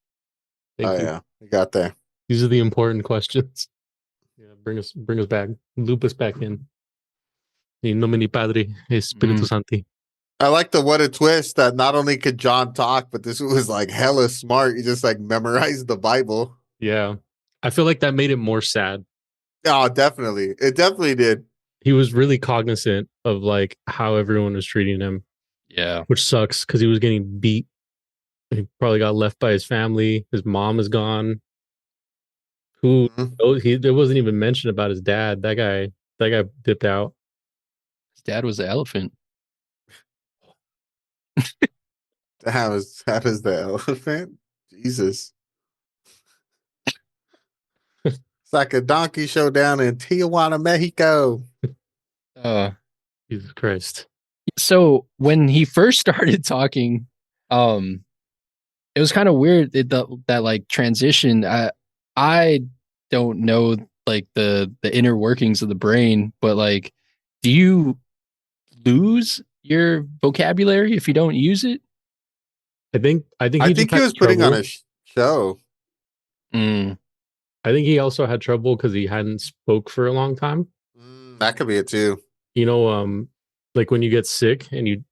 Thank you. Yeah, we got there. These are the important questions. Yeah, bring us back. Loop us back in. In nomine Padre, Espiritu Sancti. I like the what a twist that not only could John talk, but this was like hella smart. He just like memorized the Bible. Yeah. I feel like that made it more sad. Oh, definitely. It definitely did. He was really cognizant of like how everyone was treating him. Yeah. Which sucks because he was getting beat. He probably got left by his family. His mom is gone. There wasn't even mention about his dad. That guy dipped out. His dad was the elephant. That was the elephant. Jesus. It's like a donkey show down in Tijuana, Mexico. Jesus Christ. So when he first started talking, it was kind of weird that like transition. I don't know like the inner workings of the brain, but like, do you lose your vocabulary if you don't use it? I think he was putting on a show. I think he also had trouble because he hadn't spoke for a long time. That could be it too. You know, like when you get sick and you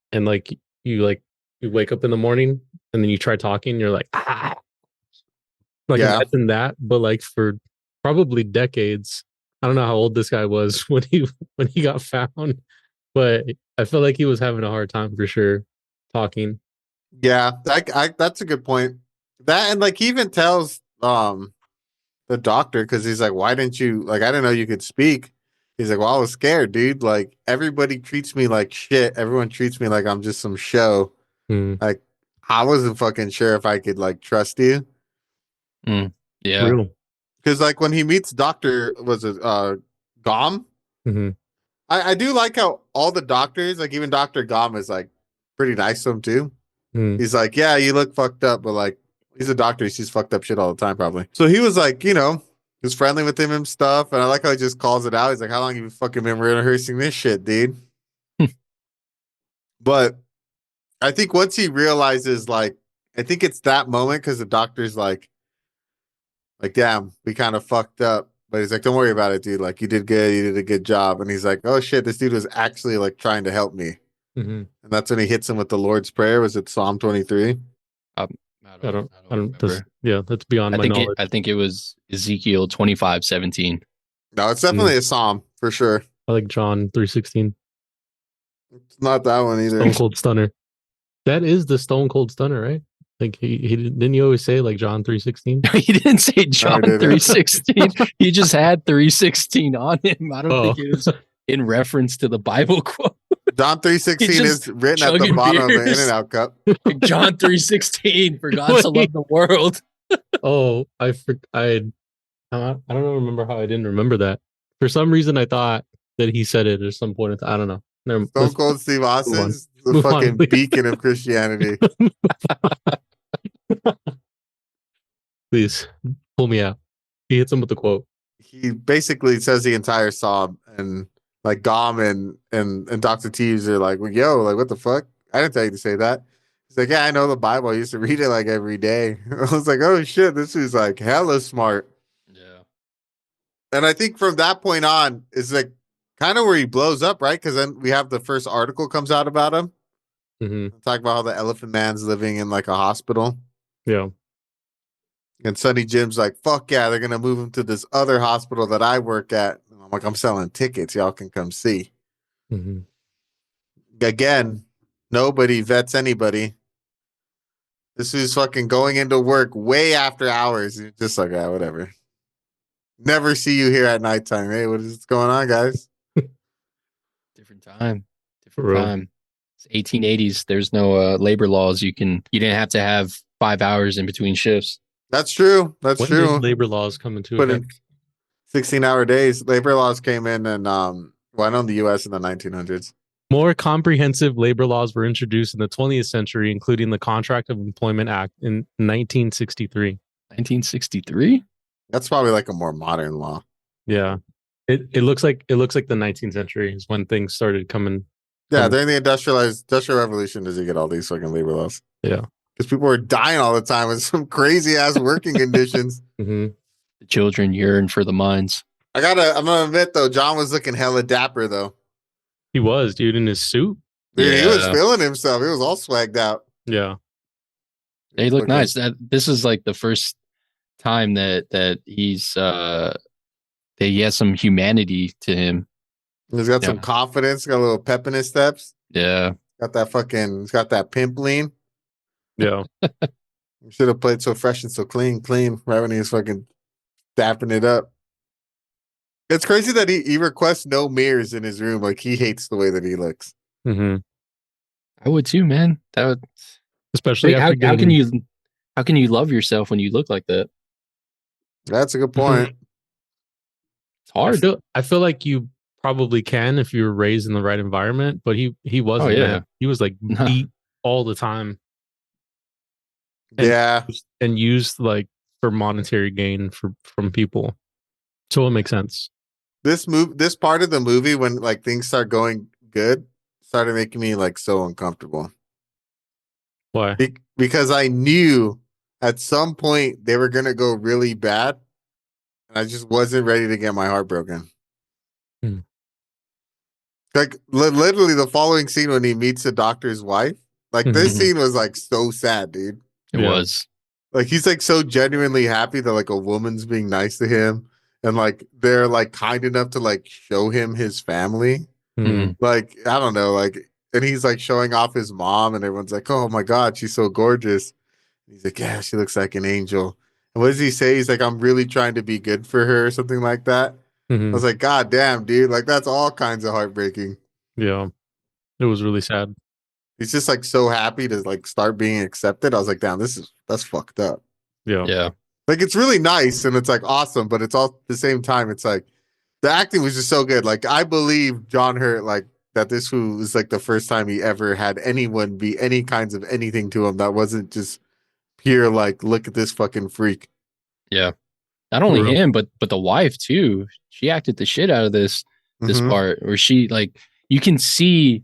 wake up in the morning and then you try talking, you're like, imagine that, but like for probably decades. I don't know how old this guy was when he got found, but I feel like he was having a hard time for sure talking. Yeah, that's a good point. That, and like he even tells the doctor, because he's like, why didn't you, like, I didn't know you could speak. He's like, well, I was scared, dude. Like everybody treats me like shit. Everyone treats me like I'm just some show. Like I wasn't fucking sure if I could like trust you. Yeah. Real. Because like when he meets Dr. was it Gom? Mm-hmm. I do like how all the doctors, like even Dr. Gom is like pretty nice to him too. Mm. He's like, yeah, you look fucked up, but like he's a doctor, he sees fucked up shit all the time, probably. So he was like, he's friendly with him and stuff. And I like how he just calls it out. He's like, how long have you fucking been rehearsing this shit, dude? But I think once he realizes, like, I think it's that moment because the doctor's like, damn, we kind of fucked up. But he's like, don't worry about it, dude. Like, you did good. You did a good job. And he's like, oh shit, this dude was actually like trying to help me. Mm-hmm. And that's when he hits him with the Lord's Prayer. Was it Psalm 23? I don't remember. That's beyond my knowledge. I think it was Ezekiel 25:17. No, it's definitely a Psalm for sure. I like John 3:16. It's not that one either. Stone Cold Stunner. That is the Stone Cold Stunner, right? Like he didn't he always say like John 3:16? He didn't say John 3:16. He just had 3:16 on him. I don't think it was in reference to the Bible quote. John 3:16 is written at the bottom of an In-N-Out cup. John 3:16, for God to love the world. Oh, I don't remember how I didn't remember that. For some reason, I thought that he said it at some point. I don't know. Stone Cold Steve Austin's the fucking beacon of Christianity. Please pull me out. He hits him with the quote. He basically says the entire psalm, and like Gom and Dr. Teves are like, well, yo, like what the fuck? I didn't tell you to say that. He's like, yeah, I know the Bible. I used to read it like every day. I was like, oh shit, this is like hella smart. Yeah. And I think from that point on is like kind of where he blows up, right? Because then we have the first article comes out about him. Mm-hmm. Talk about how the Elephant Man's living in like a hospital. Yeah. And Sonny Jim's like, fuck yeah, they're gonna move him to this other hospital that I work at. And I'm like, I'm selling tickets, y'all can come see. Mm-hmm. Again, nobody vets anybody. This is fucking going into work way after hours. You're just like, ah, whatever. Never see you here at nighttime. Hey, what is going on, guys? Different time. It's 1880s. There's no labor laws. You didn't have to have 5 hours in between shifts. That's true. When did labor laws come into effect? 16-hour days. Labor laws came in and went on the U.S. in the 1900s. More comprehensive labor laws were introduced in the 20th century, including the Contract of Employment Act in 1963. 1963? That's probably like a more modern law. Yeah. It looks like the 19th century is when things started coming. Yeah, during the industrial revolution does he get all these fucking labor laws. Yeah. Because people were dying all the time with some crazy ass working conditions. Mm-hmm. The children yearn for the mines. I'm gonna admit though, John was looking hella dapper though. He was, dude, in his suit. Dude, he was feeling himself. He was all swagged out. Yeah. They look nice. This is like the first time that he's that he has some humanity to him. He's got some confidence, got a little pep in his steps. Yeah. He's got that pimp lean. Yeah. Should have played so fresh and so clean, right when he was fucking dapping it up. It's crazy that he requests no mirrors in his room. Like he hates the way that he looks. Mm-hmm. I would too, man. That would, especially how can you love yourself when you look like that? That's a good point. It's hard. I feel like you probably can if you were raised in the right environment, but he wasn't. Oh, yeah. Man. He was like beat all the time. And used like for monetary gain from people. So it makes sense. This part of the movie when like things start going good started making me like so uncomfortable. Why? Because I knew at some point they were gonna go really bad, and I just wasn't ready to get my heart broken. Like literally the following scene when he meets the doctor's wife, like this scene was like so sad, dude. It was. Like he's like so genuinely happy that like a woman's being nice to him, and like they're like kind enough to like show him his family. Mm-hmm. Like I don't know, like, and he's like showing off his mom, and everyone's like, "Oh my god, she's so gorgeous." And he's like, "Yeah, she looks like an angel." And what does he say? He's like, "I'm really trying to be good for her," or something like that. Mm-hmm. I was like, "God damn, dude! Like that's all kinds of heartbreaking." Yeah, it was really sad. He's just like so happy to like start being accepted. I was like, damn, that's fucked up. Yeah. Like it's really nice and it's like awesome, but it's all at the same time. It's like the acting was just so good. Like I believe John Hurt, like that this was like the first time he ever had anyone be any kinds of anything to him that wasn't just pure like, look at this fucking freak. Yeah. Not only him, but the wife too. She acted the shit out of this part where she like you can see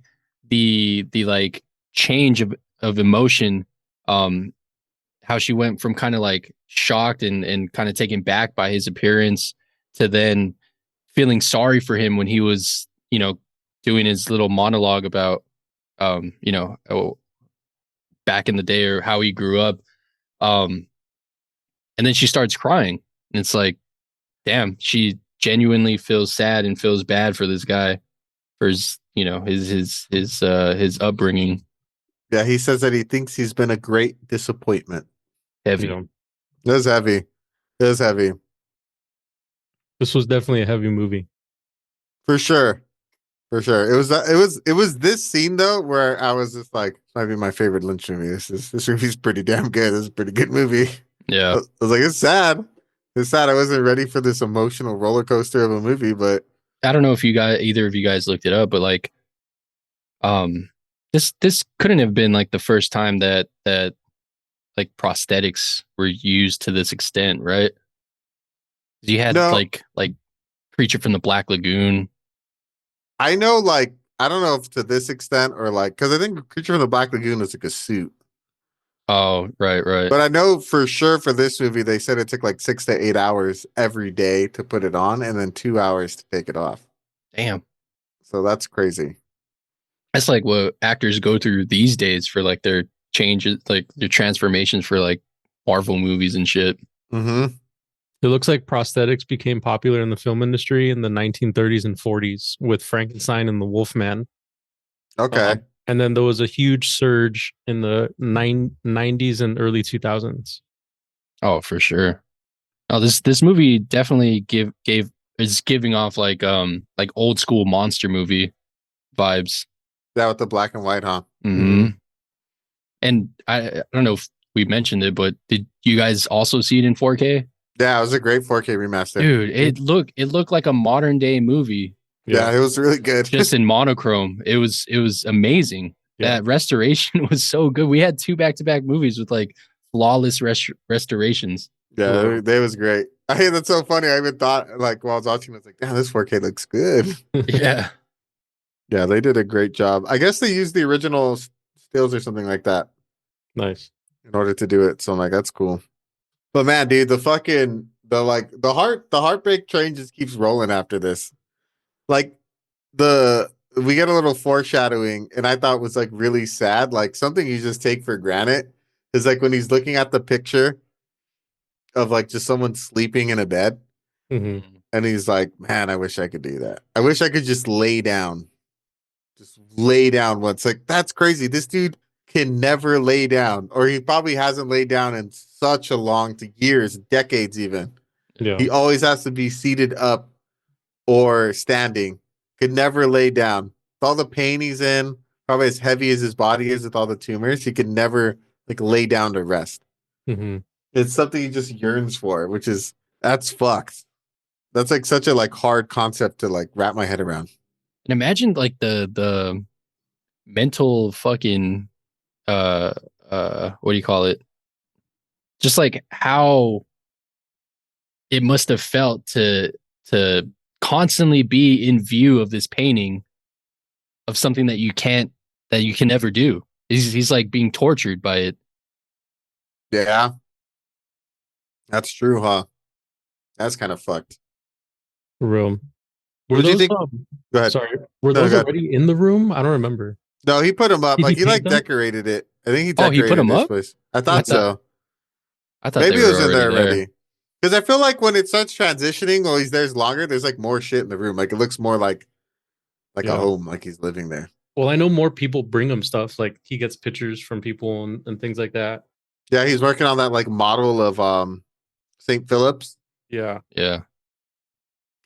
the like change of emotion, how she went from kind of like shocked and kind of taken back by his appearance to then feeling sorry for him when he was, doing his little monologue about back in the day or how he grew up. And then she starts crying. And it's like, damn, she genuinely feels sad and feels bad for this guy for his upbringing. Yeah, he says that he thinks he's been a great disappointment. Heavy. Yeah. It was heavy. It was heavy. This was definitely a heavy movie. For sure. For sure. It was this scene though where I was just like, might be my favorite Lynch movie. This movie's pretty damn good. This is a pretty good movie. Yeah. I was like, it's sad. It's sad. I wasn't ready for this emotional roller coaster of a movie, but I don't know if either of you guys looked it up, but like, this couldn't have been like the first time that like prosthetics were used to this extent, right? You had like Creature from the Black Lagoon. I know, like, I don't know if to this extent or like, because I think Creature from the Black Lagoon is like a suit. Oh, right. But I know for sure for this movie, they said it took like 6 to 8 hours every day to put it on and then 2 hours to take it off. Damn. So that's crazy. That's like what actors go through these days for like their changes, like their transformations for like Marvel movies and shit. Mm-hmm. It looks like prosthetics became popular in the film industry in the 1930s and 40s with Frankenstein and the Wolfman. Okay. And then there was a huge surge in the 90s and early 2000s. Oh, for sure. Oh, this movie definitely is giving off like old school monster movie vibes. Yeah, with the black and white, huh? Mm-hmm. And I don't know if we mentioned it, but did you guys also see it in 4K? Yeah, it was a great 4K remaster. Dude, it looked like a modern day movie. Yeah, it was really good. Just in monochrome. It was amazing. Yeah. That restoration was so good. We had 2 back-to-back movies with like flawless restorations. Yeah, they was great. I think that's so funny. I even thought like while I was watching, I was like, damn, this 4K looks good. Yeah. Yeah, they did a great job. I guess they used the original stills or something like that. Nice. In order to do it. So I'm like, that's cool. But man, dude, the heartbreak train just keeps rolling after this. Like we get a little foreshadowing, and I thought was like really sad. Like something you just take for granted is like when he's looking at the picture of like just someone sleeping in a bed. Mm-hmm. And he's like, man, I wish I could do that. I wish I could just lay down. Just lay down once. Like, that's crazy. This dude can never lay down, or he probably hasn't laid down in such a long years, decades even. Yeah. He always has to be seated up or standing. Could never lay down. With all the pain he's in, probably as heavy as his body is with all the tumors, he could never like lay down to rest. Mm-hmm. It's something he just yearns for, that's fucked. That's like such a like hard concept to like wrap my head around. And imagine like the mental fucking what do you call it? Just like how it must have felt to constantly be in view of this painting of something that you can never do. He's like being tortured by it. Yeah. That's true, huh? That's kind of fucked. For real. What did you think? Go ahead. Sorry. Were those already in the room? I don't remember. No, he put them up. Did like he like them? decorated it. I think he decorated put them up? Place. I thought so. I thought maybe they it were was in there there. already. Because I feel like when it starts transitioning, while he's there's longer, there's like more shit in the room. Like it looks more like a home, like he's living there. Well, I know more people bring him stuff. Like he gets pictures from people and things like that. Yeah, he's working on that like model of St. Philip's. Yeah. Yeah.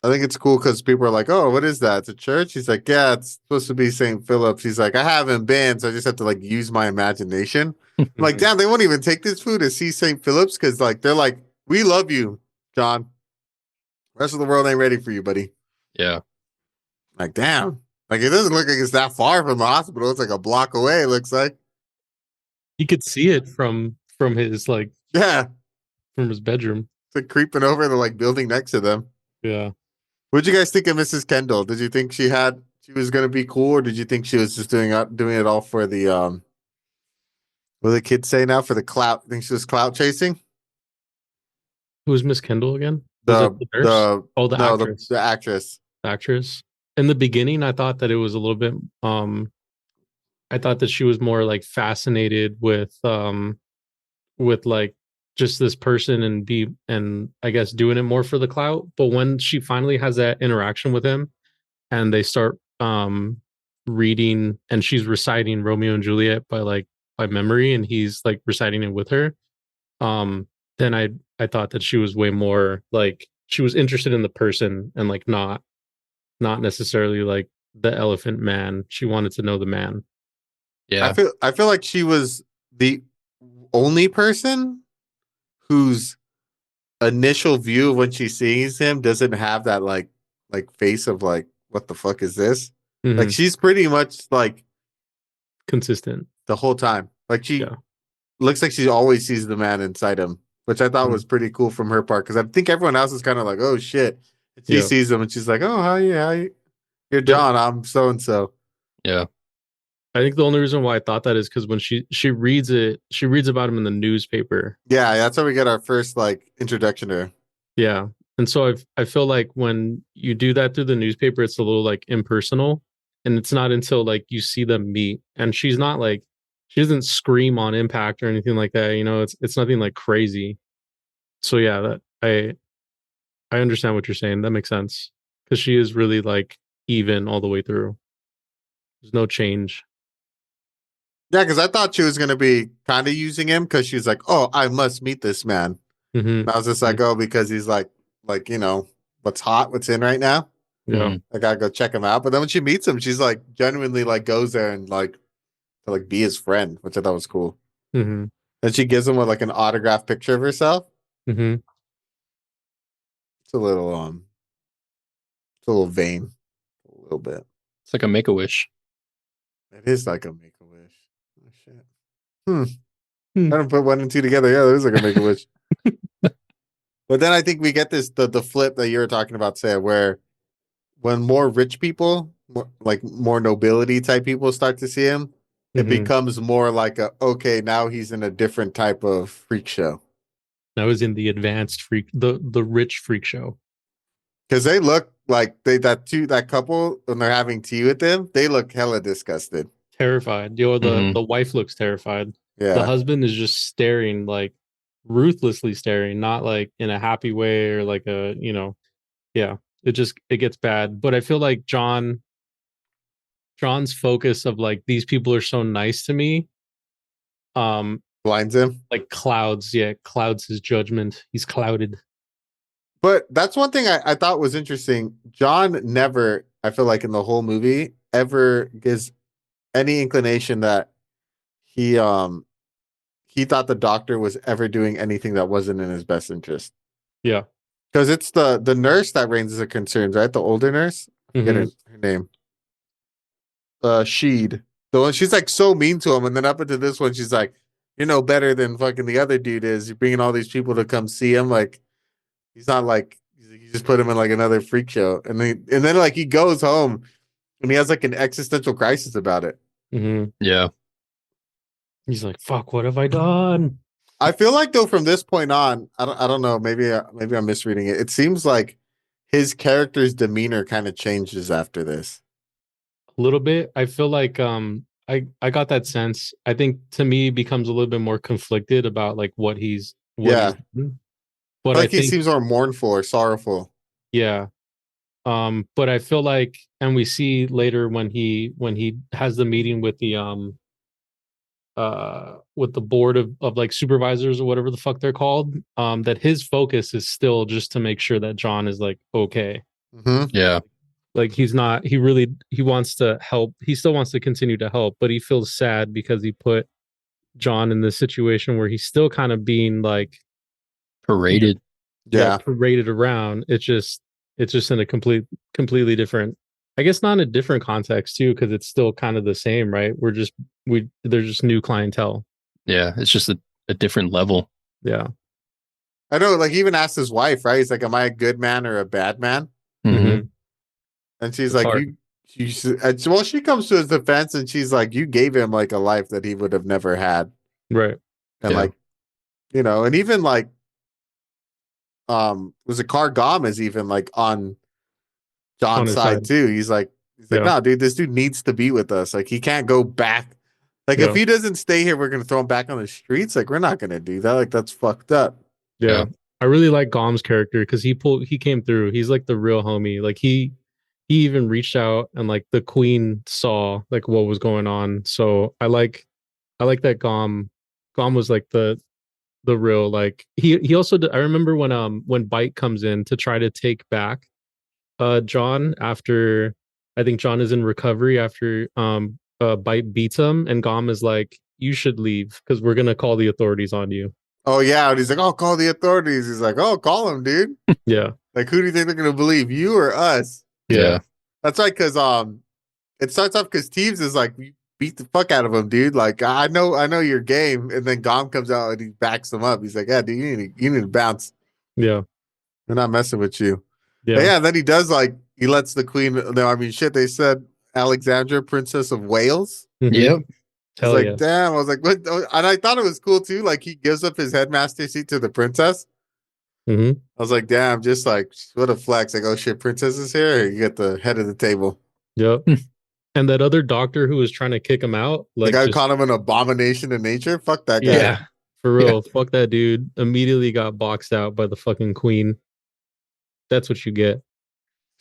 I think it's cool because people are like, "Oh, what is that? It's a church?" He's like, "Yeah, it's supposed to be St. Philip's." He's like, "I haven't been, so I just have to like use my imagination." I'm like, damn, they won't even take this food to see St. Philip's because like they're like, "We love you, John. The rest of the world ain't ready for you, buddy." Yeah. Like, damn. Like it doesn't look like it's that far from the hospital. It's like a block away. It looks like. You could see it from his like from his bedroom. It's like creeping over the like building next to them. Yeah. What'd you guys think of Mrs. Kendall? Did you think she was gonna be cool, or did you think she was just doing it all for the what do the kids say now, for the clout? Think she was clout chasing? Who's Miss Kendall again? Was it the nurse? The actress. The actress. The actress. In the beginning, I thought that it was a little bit I thought that she was more like fascinated with like just this person and I guess doing it more for the clout. But when she finally has that interaction with him and they start reading and she's reciting Romeo and Juliet by memory and he's like reciting it with her, then I thought that she was way more like she was interested in the person and like not necessarily like the elephant man. She wanted to know the man. Yeah. I feel like she was the only person whose initial view of when she sees him doesn't have that like face of like, what the fuck is this? Mm-hmm. Like she's pretty much like consistent the whole time. Like she looks like she always sees the man inside him, which I thought was pretty cool from her part, because I think everyone else is kind of like, oh shit. And she sees him and she's like, oh, how you? You're John, I'm so and so. Yeah. I think the only reason why I thought that is because when she reads about him in the newspaper. Yeah, that's how we get our first like introduction to her. Yeah. And so I feel like when you do that through the newspaper, it's a little like impersonal. And it's not until like you see them meet. And she's not like, she doesn't scream on impact or anything like that. You know, it's nothing like crazy. So yeah, that I understand what you're saying. That makes sense. Because she is really like even all the way through. There's no change. Yeah, because I thought she was going to be kind of using him because she's like, oh, I must meet this man. Mm-hmm. And I was just like, oh, because he's like, you know, what's hot, what's in right now. Yeah. I got to go check him out. But then when she meets him, she's like genuinely like goes there and like to like be his friend, which I thought was cool. Mm-hmm. And she gives him like an autographed picture of herself. Mm-hmm. It's a little vain, a little bit. It's like a Make-A-Wish. It is like a Make-A-Wish. Oh shit. I don't put one and two together. Yeah, there's like a Make-A-Wish. But then I think we get this the flip that you were talking about, Sam, where when more rich people, more nobility type people start to see him, it becomes more like okay, now he's in a different type of freak show. Now he's in the advanced freak, the rich freak show. Because they look like that couple when they're having tea with them, they look hella disgusted, terrified. The wife looks terrified. Yeah, the husband is just staring, like ruthlessly staring, not like in a happy way or like a yeah. It gets bad. But I feel like John's focus of like these people are so nice to me, blinds him, like clouds his judgment. He's clouded. But that's one thing I thought was interesting. John never, I feel like in the whole movie, ever gives any inclination that he thought the doctor was ever doing anything that wasn't in his best interest. Yeah. Because it's the nurse that raises the concerns, right? The older nurse. I forget her name. Sheed. The one, she's like so mean to him, and then up into this one, she's like, "You're no better than fucking the other dude is. You're bringing all these people to come see him. Like, he's not like you just put him in like another freak show." And then like he goes home, and he has like an existential crisis about it. Mm-hmm. Yeah. He's like, "Fuck, what have I done?" I feel like though from this point on, I don't know. Maybe I'm misreading it. It seems like his character's demeanor kind of changes after this. A little bit. I feel like I got that sense. I think to me it becomes a little bit more conflicted about like what he's doing. But like he seems more mournful or sorrowful. Yeah. But I feel like, and we see later when he has the meeting with the board of like supervisors or whatever the fuck they're called, that his focus is still just to make sure that John is like okay. Yeah. Like he wants to help. He still wants to continue to help, but he feels sad because he put John in this situation where he's still kind of being like paraded. Paraded around. It's just in a completely different, I guess not in a different context too, because it's still kind of the same, right? They're just new clientele. Yeah, it's just a different level. Yeah. I know, like he even asked his wife, right? He's like, am I a good man or a bad man? Mm-hmm. And she's like, well, she comes to his defense and she's like, you gave him like a life that he would have never had. Right. And like, and even like, was it Gom is even like on John's side too. He's like, no, dude, this dude needs to be with us. Like he can't go back. Like if he doesn't stay here, we're gonna throw him back on the streets. Like we're not gonna do that. Like that's fucked up. Yeah. I really like Gom's character because he came through. He's like the real homie. Like he even reached out and like the queen saw like what was going on. So I like that Gom was like the real, like he also I remember when Bite comes in to try to take back John after, I think John is in recovery after Bite beats him, and Gom is like, you should leave because we're gonna call the authorities on you. Oh yeah, and he's like, oh, call the authorities. He's like, oh, call them, dude. Yeah. Like who do you think they're gonna believe, you or us? Yeah. That's right, because it starts off because Teves is like, you beat the fuck out of him, dude. Like I know your game, and then Gom comes out and he backs him up. He's like, yeah, dude, you need to bounce. Yeah. They're not messing with you. Yeah. But yeah, then he does like he lets the queen. No, I mean shit. They said Alexandra, Princess of Wales. Mm-hmm. Yep. I was like, damn. I was like, what? And I thought it was cool too. Like he gives up his headmaster seat to the princess. Mm-hmm. I was like, damn, just like what a flex. Like, oh shit, princess is here. You get the head of the table. Yep. And that other doctor who was trying to kick him out, like the guy who called him an abomination of nature. Fuck that guy. Yeah, for real. Fuck that dude. Immediately got boxed out by the fucking queen. That's what you get.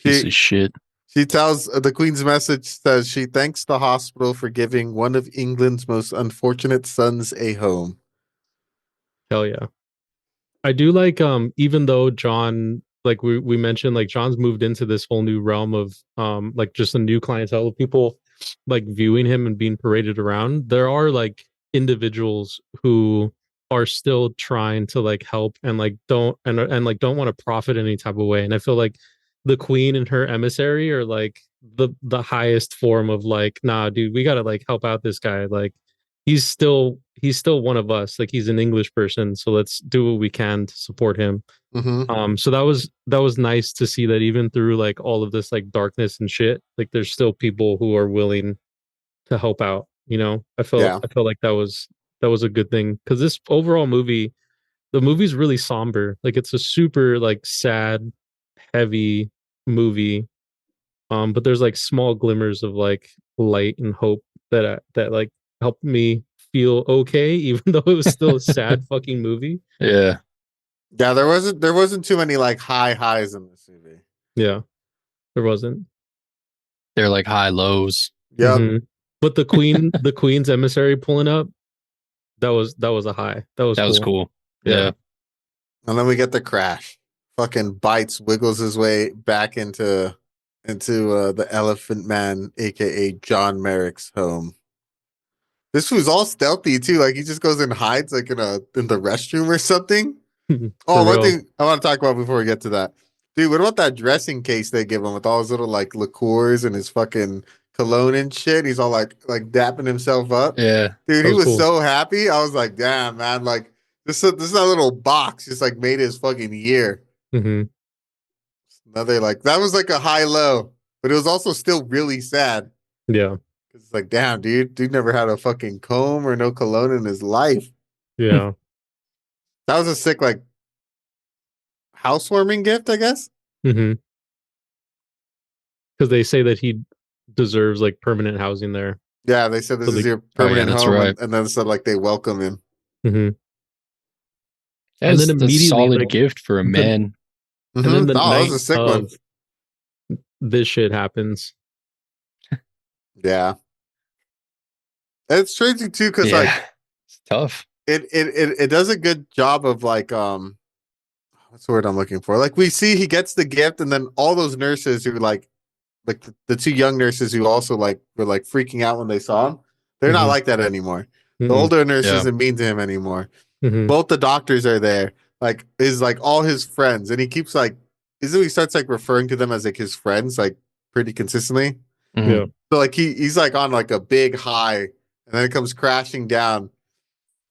Piece of shit. She tells the queen's message says she thanks the hospital for giving one of England's most unfortunate sons a home. Hell yeah. I do like even though John, like we mentioned, like John's moved into this whole new realm of like just a new clientele of people like viewing him and being paraded around. There are like individuals who are still trying to like help and like don't like don't want to profit any type of way. And I feel like the queen and her emissary are like the highest form of like, nah, dude, we gotta like help out this guy. Like he's still one of us. Like he's an English person, so let's do what we can to support him. So that was nice to see that even through like all of this like darkness and shit, like there's still people who are willing to help out. I felt like that was a good thing, because this overall movie, the movie's really somber. Like it's a super like sad, heavy movie. But there's like small glimmers of like light and hope that like helped me feel okay, even though it was still a sad fucking movie. Yeah. Yeah, there wasn't too many like highs in this movie. Yeah. There wasn't. They're like high lows. Yeah. Mm-hmm. But the queen's emissary pulling up, that was a high. That was cool. Yeah. And then we get the crash. Fucking Bites wiggles his way back into the Elephant Man, aka John Merrick's home. This was all stealthy too. Like he just goes and hides like in the restroom or something. One thing I want to talk about before we get to that. Dude, what about that dressing case they give him with all his little like liqueurs and his fucking cologne and shit? He's all like dapping himself up. Yeah. Dude, he was so happy. I was like, damn, man, like this little box just like made his fucking year. Mm-hmm. Another like that was like a high low, but it was also still really sad. Yeah. It's like, damn, dude never had a fucking comb or no cologne in his life. Yeah. That was a sick like housewarming gift, I guess. Mm-hmm. Because they say that he deserves like permanent housing there. Yeah, they said this is your permanent home, right. and then said like they welcome him. Mm-hmm. That's a solid like, gift for a man. And then the night that was a sick one. This shit happens. Yeah, it's crazy too because like it's tough. It does a good job of like what That's the word I'm looking for. Like we see he gets the gift, and then all those nurses who like the two young nurses who also like were like freaking out when they saw him, they're not like that anymore. The older nurse isn't mean to him anymore. Both the doctors are there. Like is like all his friends, and he keeps like he starts like referring to them as like his friends, like pretty consistently. Yeah. So like he's like on like a big high, and then it comes crashing down.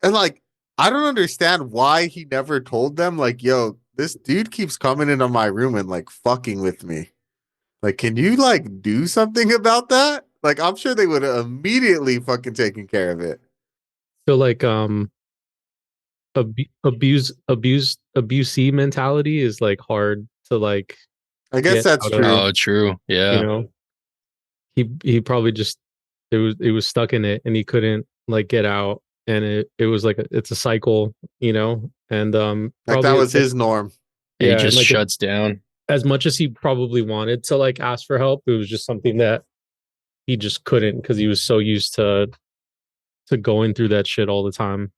And like I don't understand why he never told them, like, yo, this dude keeps coming into my room and like fucking with me. Like, can you like do something about that? Like, I'm sure they would have immediately fucking taken care of it. Feel like abusee mentality is like hard to like. I guess that's true. Oh, true. Yeah. You know, he probably just it was stuck in it and he couldn't like get out, and it was like it's a cycle, you know, and like that was his norm. Yeah, he just like shuts down. As much as he probably wanted to like ask for help, it was just something that he just couldn't because he was so used to going through that shit all the time.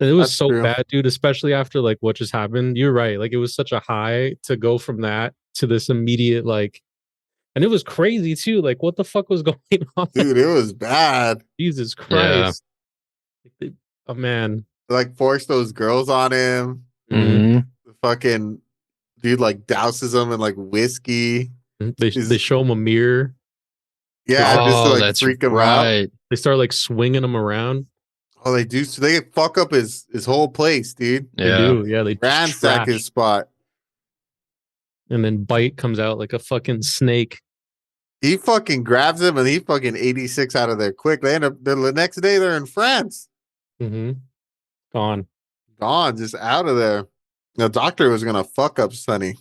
And it was so bad, dude, especially after like what just happened. You're right. Like it was such a high to go from that to this immediate like, and it was crazy too. Like what the fuck was going on? Dude, it was bad. Jesus Christ. Yeah. Oh man. Like force those girls on him. Mm-hmm. The fucking dude like douses them in like whiskey. They show him a mirror. Yeah, just to like freak him out. They start like swinging him around. Oh, they do. So they fuck up his whole place, dude. Yeah. They do. Yeah, they ransack his spot. And then Bite comes out like a fucking snake. He fucking grabs him and he fucking 86 out of there quick. They end up the next day they're in France. Gone, just out of there. The doctor was gonna fuck up Sonny.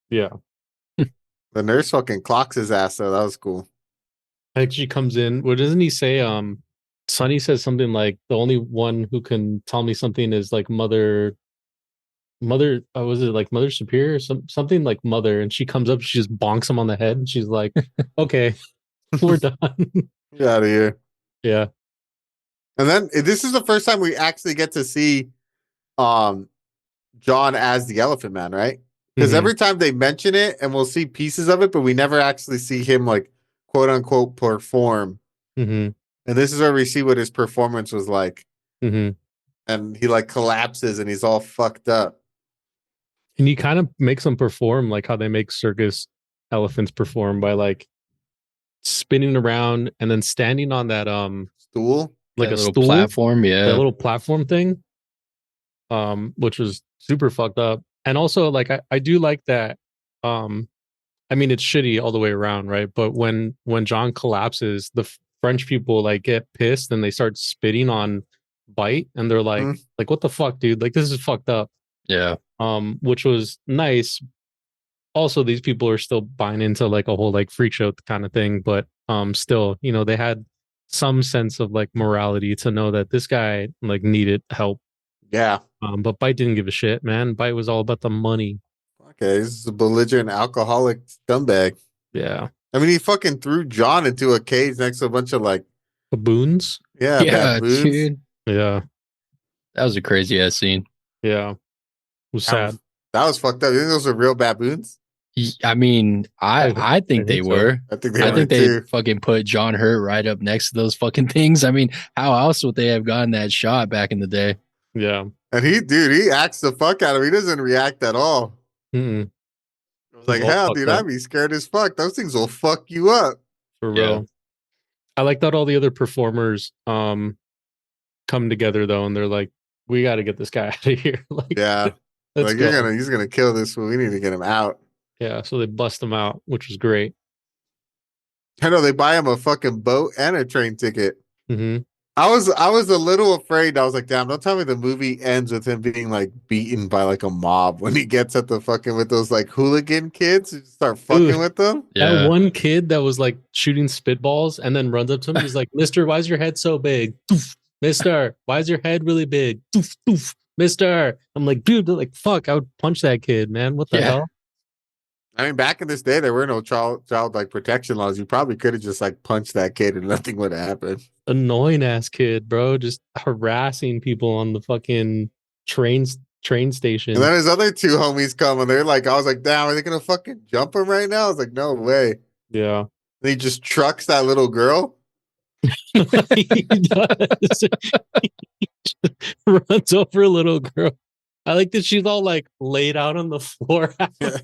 Yeah. The nurse fucking clocks his ass though. That was cool. Actually comes in. What doesn't he say? Sonny says something like the only one who can tell me something is like mother was it like Mother Superior or something like mother, and she comes up, she just bonks him on the head and she's like, okay, we're done. Get out of here. Yeah. And then this is the first time we actually get to see John as the Elephant Man, right? Because every time they mention it and we'll see pieces of it, but we never actually see him like quote unquote perform. And this is where we see what his performance was like. And he like collapses and he's all fucked up. And he kind of makes them perform like how they make circus elephants perform by like spinning around and then standing on that stool, like that a little stool platform, that little platform thing, which was super fucked up. And also like I do like that. I mean it's shitty all the way around, right? But when John collapses, the French people like get pissed and they start spitting on Bite, and they're like what the fuck, dude? Like this is fucked up. Yeah. Which was nice. Also, these people are still buying into like a whole like freak show kind of thing, but still, you know, they had some sense of like morality to know that this guy like needed help. Yeah. But Bite didn't give a shit, man. Bite was all about the money. Okay, this is a belligerent alcoholic scumbag. Yeah. I mean, he fucking threw John into a cage next to a bunch of like baboons. Yeah, baboons. Dude. Yeah. That was a crazy ass scene. Yeah. It was sad. That was fucked up. You think those are real baboons? I mean, I think they were. I think they fucking put John Hurt right up next to those fucking things. I mean, how else would they have gotten that shot back in the day? Yeah. And he acts the fuck out of him. He doesn't react at all. I was like, hell, dude, I'd be scared as fuck. Those things will fuck you up. For real. I like that all the other performers come together though, and they're like, we got to get this guy out of here. Like, yeah. Like he's gonna kill this one. We need to get him out. Yeah, so they bust him out, which was great. I know they buy him a fucking boat and a train ticket. I was a little afraid. I was like, damn, don't tell me the movie ends with him being like beaten by like a mob when he gets at the fucking with those like hooligan kids who start fucking with them. Yeah. That one kid that was like shooting spitballs and then runs up to him. He's like, Mister, why is your head so big? Doof. Mister, why is your head really big? Doof, doof. Mister. I'm like, dude, like, fuck, I would punch that kid, man. What the hell? I mean, back in this day, there were no child like protection laws. You probably could have just like punched that kid and nothing would have happened. Annoying ass kid, bro, just harassing people on the fucking train train station. And then his other two homies come and they're like, I was like, damn, are they gonna fucking jump him right now? I was like, no way. Yeah. And he just trucks that little girl. He does. He runs over a little girl. I like that she's all like laid out on the floor after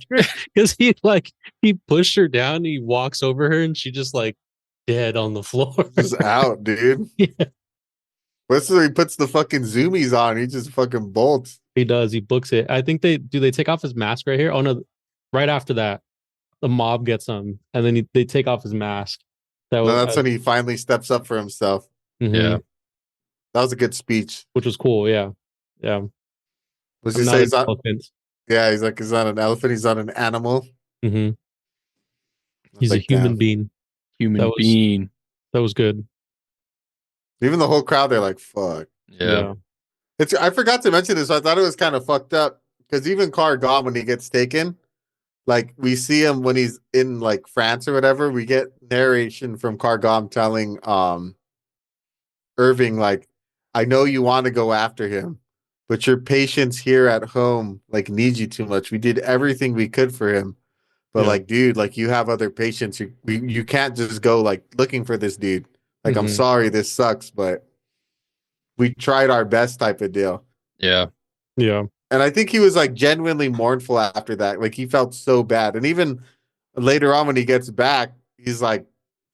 because he pushed her down and he walks over her and she just like dead on the floor. Just out, dude. Yeah. What's he puts the fucking zoomies on? He just fucking bolts. He does. He books it. I think they take off his mask right here. Oh no, right after that, the mob gets him and then they take off his mask. That's when he finally steps up for himself. Mm-hmm. Yeah. That was a good speech. Which was cool. Yeah. Yeah. Was he say he's not? Elephant. Yeah, he's like, he's not an elephant. He's not an animal. Mm-hmm. He's like, a human being. Human being. That was good. Even the whole crowd, they're like, fuck. Yeah. I forgot to mention this. So I thought it was kind of fucked up because even Cargon, when he gets taken, like we see him when he's in like France or whatever, we get narration from Cargon telling Irving, like, I know you want to go after him, but your patients here at home like need you too much. We did everything we could for him. But like, dude, like you have other patients. You can't just go like looking for this dude. Like, I'm sorry, this sucks, but we tried our best type of deal. Yeah. Yeah. And I think he was like genuinely mournful after that. Like he felt so bad. And even later on when he gets back, he's like,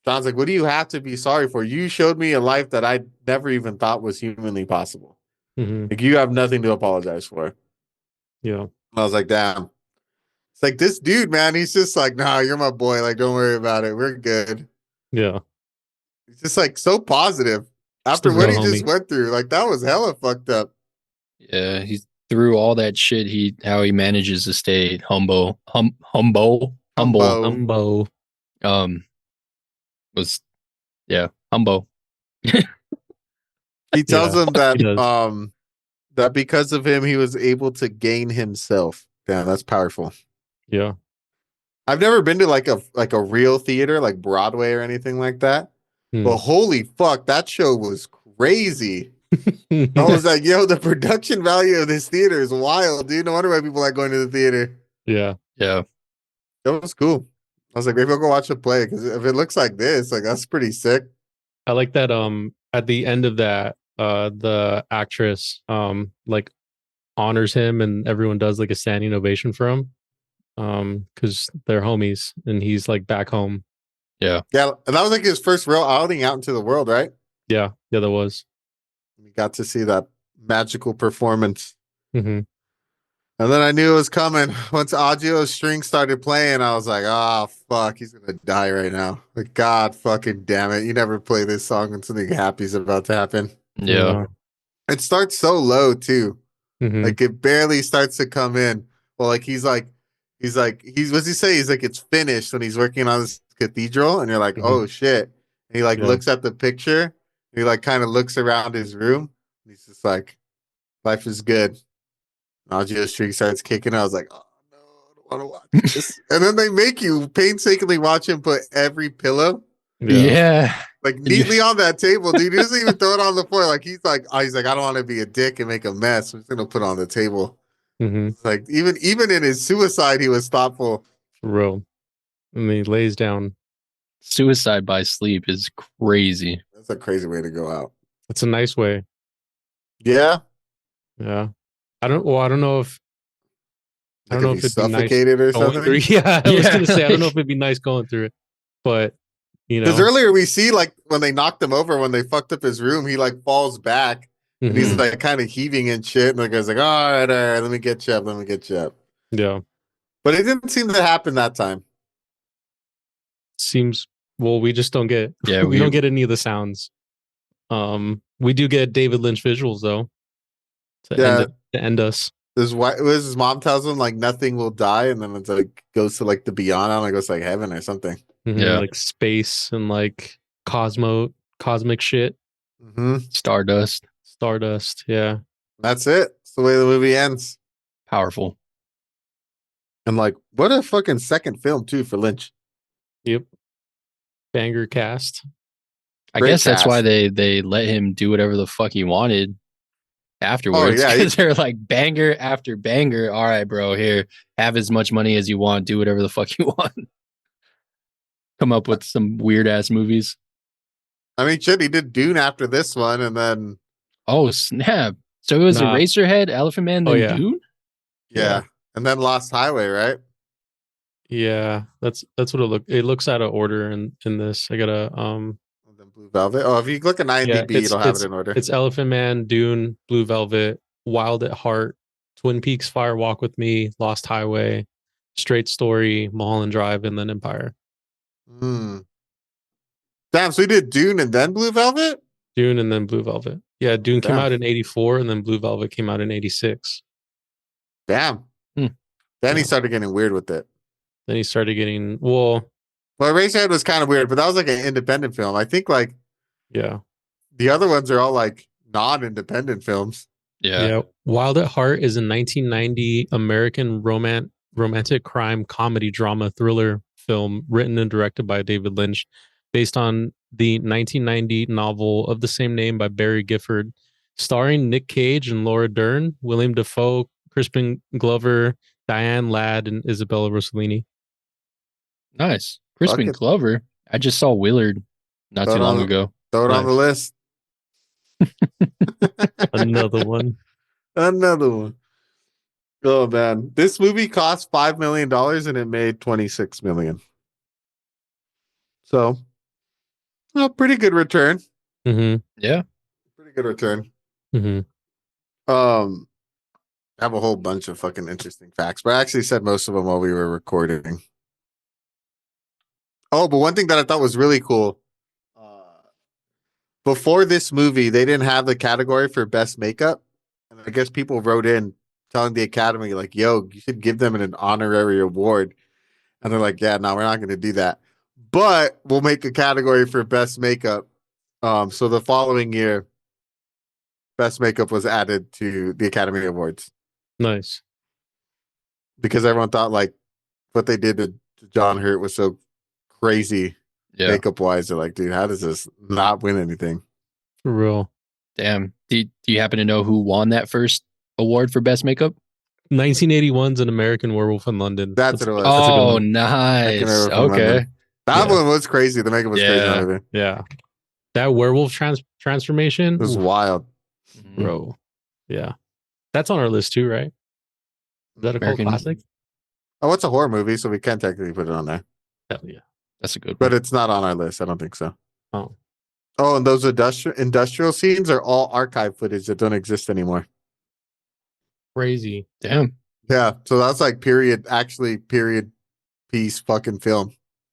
John's like, what do you have to be sorry for? You showed me a life that I never even thought was humanly possible. Like you have nothing to apologize for. Yeah. I was like, damn. It's like this dude, man, he's just like, nah, you're my boy. Like, don't worry about it. We're good. Yeah. He's just like so positive after what he just went through. Like that was hella fucked up. Yeah, he's through all that shit. How he manages to stay humble. Was humble. He tells him that that because of him he was able to gain himself. Damn, that's powerful. Yeah. I've never been to like a real theater like Broadway or anything like that. But holy fuck, that show was crazy. I was like, yo, the production value of this theater is wild, dude. No wonder why people like going to the theater. Yeah. Yeah. That was cool. I was like, maybe I'll go watch a play because if it looks like this, like that's pretty sick. I like that at the end of that, the actress like honors him and everyone does like a standing ovation for him. Because they're homies and he's like back home. Yeah. Yeah. And that was like his first real outing out into the world, right? Yeah. Yeah, that was. We got to see that magical performance. And then I knew it was coming. Once Audio's string started playing, I was like, oh, fuck, he's going to die right now. Like, God fucking damn it. You never play this song when something happy is about to happen. Yeah. It starts so low, too. Like, it barely starts to come in. Well, like, he's what's he say? He's like, it's finished when he's working on this cathedral. And you're like, oh, shit. And he, like, looks at the picture. He, like, kind of looks around his room. And he's just like, life is good. Audio's string starts kicking. I was like, oh no, I don't want to watch this. And then they make you painstakingly watch him put every pillow, like neatly on that table, dude. He doesn't even throw it on the floor. Like he's like, I don't want to be a dick and make a mess. I'm just gonna put it on the table. It's like even in his suicide, he was thoughtful. For real. And he lays down. Suicide by sleep is crazy. That's a crazy way to go out. It's a nice way. Yeah. Yeah. I don't know if it'd be suffocated nice or something. Yeah, I was gonna say I don't know if it'd be nice going through it, but you know, because earlier we see like when they knocked him over, when they fucked up his room, he like falls back and he's like kind of heaving and shit, and the guy's like, all right, let me get you up. Yeah, but it didn't seem to happen that time. Seems we just don't get we don't get any of the sounds. We do get David Lynch visuals though. To end us. His mom tells him like nothing will die, and then it's like goes to like the beyond, and it goes like heaven or something. Like space and like cosmic shit. Stardust. Yeah, that's it. It's the way the movie ends. Powerful. And like, what a fucking second film too for Lynch. Yep. Banger cast. I guess that's why they let him do whatever the fuck he wanted. afterwards because they're like banger after banger. All right, bro, here, have as much money as you want, do whatever the fuck you want. Come up with some weird ass movies. I mean, shit, he did Dune after this one, and then snap! So it was Eraserhead, Elephant Man, then Dune. Yeah, and then Lost Highway, right? Yeah, that's what it looks out of order in this. I gotta then Blue Velvet. Oh, if you look at IMDb, it'll have it in order. It's Elephant Man, Dune, Blue Velvet, Wild at Heart, Twin Peaks, Fire Walk with Me, Lost Highway, Straight Story, Mulholland Drive, and then Empire. Damn, so we did Dune and then Blue Velvet? Dune and then Blue Velvet. Yeah, Dune came out in 84 and then Blue Velvet came out in 86. Damn. Then he started getting weird with it. Then he started getting well, Eraserhead was kind of weird, but that was like an independent film. I think like the other ones are all like non-independent films. Yeah. Wild at Heart is a 1990 American romantic crime comedy drama thriller film written and directed by David Lynch, based on the 1990 novel of the same name by Barry Gifford, starring Nick Cage and Laura Dern, William Dafoe, Crispin Glover, Diane Ladd, and Isabella Rossellini. Nice. Crispin Glover. I just saw Willard not too long ago. Throw it on the list. Another one. Oh man, this movie cost $5 million and it made $26 million. So, pretty good return. Mm-hmm. Yeah, pretty good return. Mm-hmm. I have a whole bunch of fucking interesting facts, but I actually said most of them while we were recording. Oh, but one thing that I thought was really cool. Before this movie, they didn't have the category for best makeup. And I guess people wrote in telling the Academy, like, yo, you should give them an honorary award. And they're like, yeah, no, we're not going to do that. But we'll make a category for best makeup. So the following year, best makeup was added to the Academy Awards. Nice. Because everyone thought, like, what they did to John Hurt was so crazy. Makeup wise, they're like, dude, how does this not win anything? For real. Damn. Do you happen to know who won that first award for best makeup? 1981's An American Werewolf in London. That's what it was. Oh, nice. Okay. That one was crazy. The makeup was crazy. Yeah. That werewolf transformation it was wild. Bro. Yeah. That's on our list too, right? Is that a cult classic? Oh, it's a horror movie, so we can technically put it on there. Hell yeah. That's a good one. But it's not on our list. I don't think so. Oh, and those industrial scenes are all archive footage that don't exist anymore. Crazy. Damn. Yeah. So that's like period piece fucking film.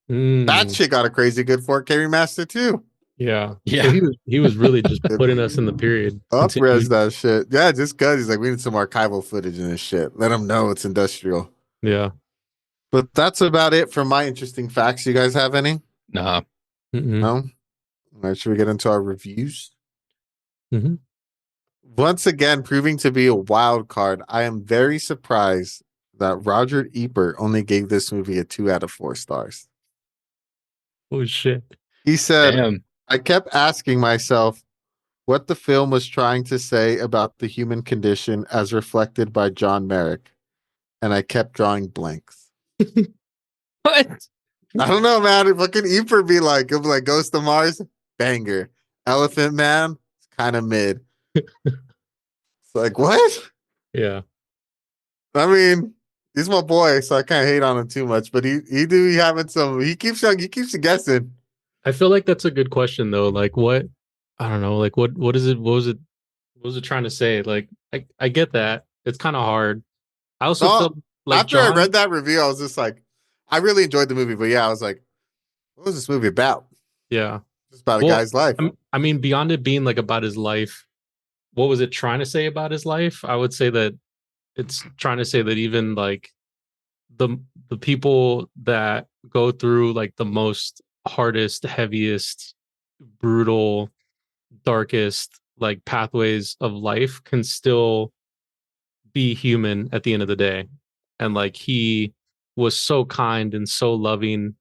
That shit got a crazy good 4K remaster too. Yeah. So he was really just putting us in the period. Up-res that shit. Yeah, just because he's like, we need some archival footage in this shit. Let them know it's industrial. Yeah. But that's about it for my interesting facts. You guys have any? Nah. No? All right, should we get into our reviews? Mm-hmm. Once again, proving to be a wild card, I am very surprised that Roger Ebert only gave this movie a 2 out of 4 stars. Oh, shit. He said, I kept asking myself what the film was trying to say about the human condition as reflected by John Merrick, and I kept drawing blanks. What? I don't know, man. Fucking Ebert be like, it'll be like Ghost of Mars, banger. Elephant Man, it's kind of mid. It's like, what? Yeah. I mean, he's my boy, so I can't hate on him too much. But he having some. He keeps you guessing. I feel like that's a good question though. Like, what? I don't know. Like, what is it? What was it trying to say? Like, I get that. It's kind of hard. I also felt like after I read that review, I was just like, I really enjoyed the movie, but yeah, I was like, what was this movie about? Yeah. It's about a guy's life. I mean, beyond it being like about his life, what was it trying to say about his life? I would say that it's trying to say that even like the people that go through like the most hardest, heaviest, brutal, darkest like pathways of life can still be human at the end of the day. And like he was so kind and so loving,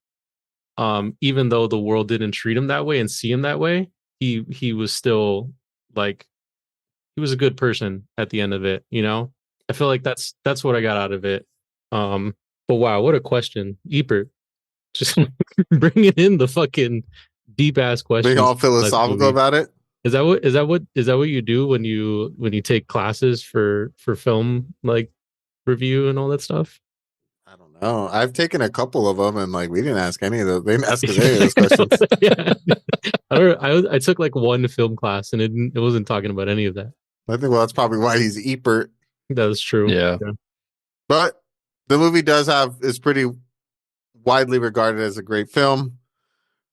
even though the world didn't treat him that way and see him that way, he was still like a good person at the end of it. You know, I feel like that's what I got out of it. But wow, what a question, Ebert, just bringing in the fucking deep ass questions. Being all philosophical about it. Is that what you do when you take classes for film like review and all that stuff? I don't know. I've taken a couple of them, and like we didn't ask any of those. They didn't ask us any of those questions. Yeah. I took like one film class, and it wasn't talking about any of that. I think that's probably why he's Ebert. That is true. Yeah. But the movie is pretty widely regarded as a great film.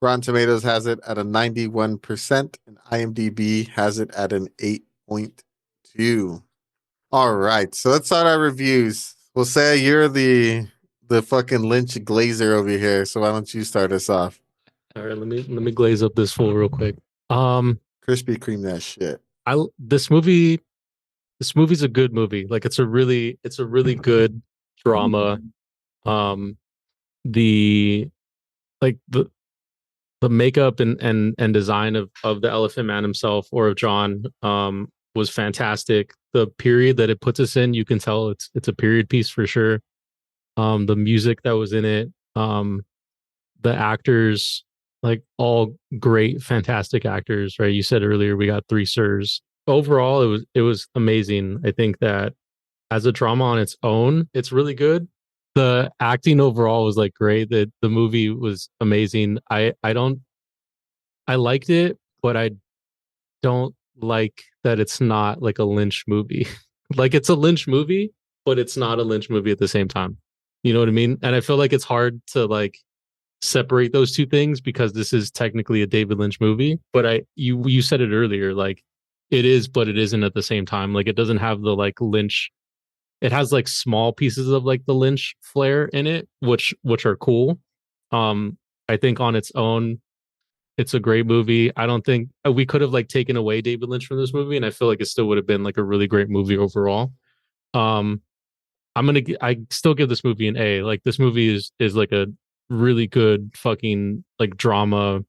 Rotten Tomatoes has it at a 91%, and IMDb has it at an 8.2. All right, so let's start our reviews. We'll say you're the fucking Lynch glazer over here, so why don't you start us off? All right, let me glaze up this fool real quick. Krispy Kreme that shit. This movie's a good movie. Like it's a really good drama. The makeup and design of the Elephant Man himself or of John was fantastic. The period that it puts us in, you can tell it's a period piece for sure. The music that was in it, the actors, like all great, fantastic actors, right? You said earlier we got 3 sirs. Overall, it was amazing. I think that as a drama on its own, it's really good. The acting overall was like great. The movie was amazing. I liked it, but I don't like that it's not like a Lynch movie. Like it's a Lynch movie, but it's not a Lynch movie at the same time. You know what I mean? And I feel like it's hard to like separate those two things because this is technically a David Lynch movie. But you said it earlier, like it is, but it isn't at the same time. Like it doesn't have the like Lynch. It has like small pieces of like the Lynch flair in it, which are cool. I think on its own, it's a great movie. I don't think we could have like taken away David Lynch from this movie, and I feel like it still would have been like a really great movie overall. I still give this movie an A. Like this movie is like a really good fucking like drama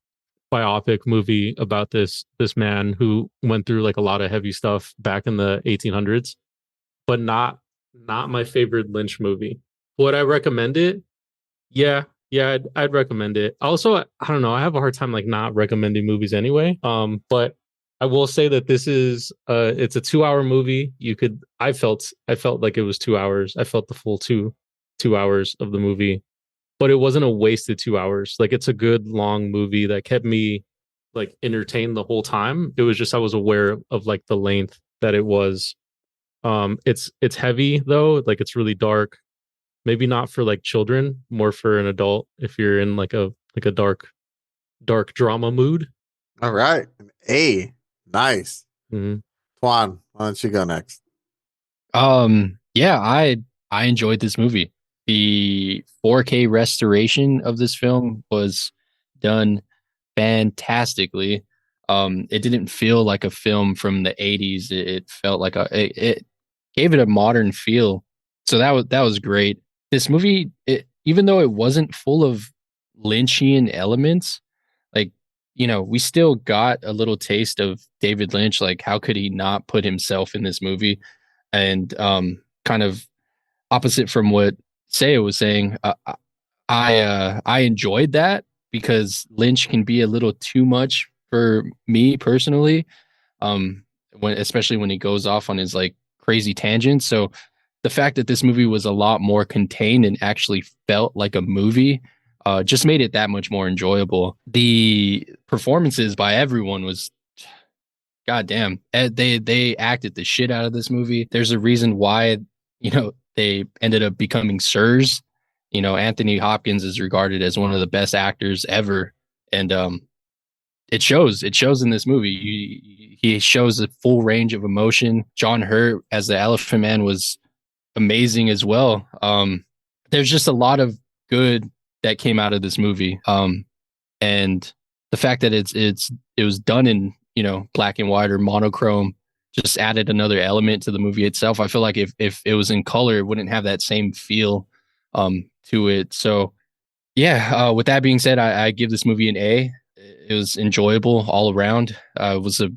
biopic movie about this man who went through like a lot of heavy stuff back in the 1800s, but not my favorite Lynch movie. Would I recommend it? Yeah, I'd recommend it. Also, I don't know. I have a hard time like not recommending movies anyway. But I will say that this is it's a 2-hour movie. I felt like it was 2 hours. I felt the full two hours of the movie, but it wasn't a wasted 2 hours. Like it's a good long movie that kept me like entertained the whole time. It was just I was aware of like the length that it was. It's heavy though. Like it's really dark. Maybe not for like children, more for an adult if you're in like a dark drama mood. All right. An A. Nice. Mm-hmm. Twan, why don't you go next? Yeah, I enjoyed this movie. The 4K restoration of this film was done fantastically. It didn't feel like a film from the 80s. It felt like it gave it a modern feel. So that was great. This movie, even though it wasn't full of Lynchian elements, like, you know, we still got a little taste of David Lynch. Like, how could he not put himself in this movie? And kind of opposite from what Saya was saying, I enjoyed that because Lynch can be a little too much for me personally. Especially when he goes off on his like crazy tangents. So the fact that this movie was a lot more contained and actually felt like a movie just made it that much more enjoyable. The performances by everyone was goddamn. They acted the shit out of this movie. There's a reason why, you know, they ended up becoming sirs. You know, Anthony Hopkins is regarded as one of the best actors ever. And it shows in this movie. He shows a full range of emotion. John Hurt as the Elephant Man was amazing as well. There's just a lot of good that came out of this movie. And the fact that it was done in, you know, black and white or monochrome just added another element to the movie itself. I feel like if it was in color, it wouldn't have that same feel to it. So yeah, with that being said, I give this movie an A. It was enjoyable all around. It was a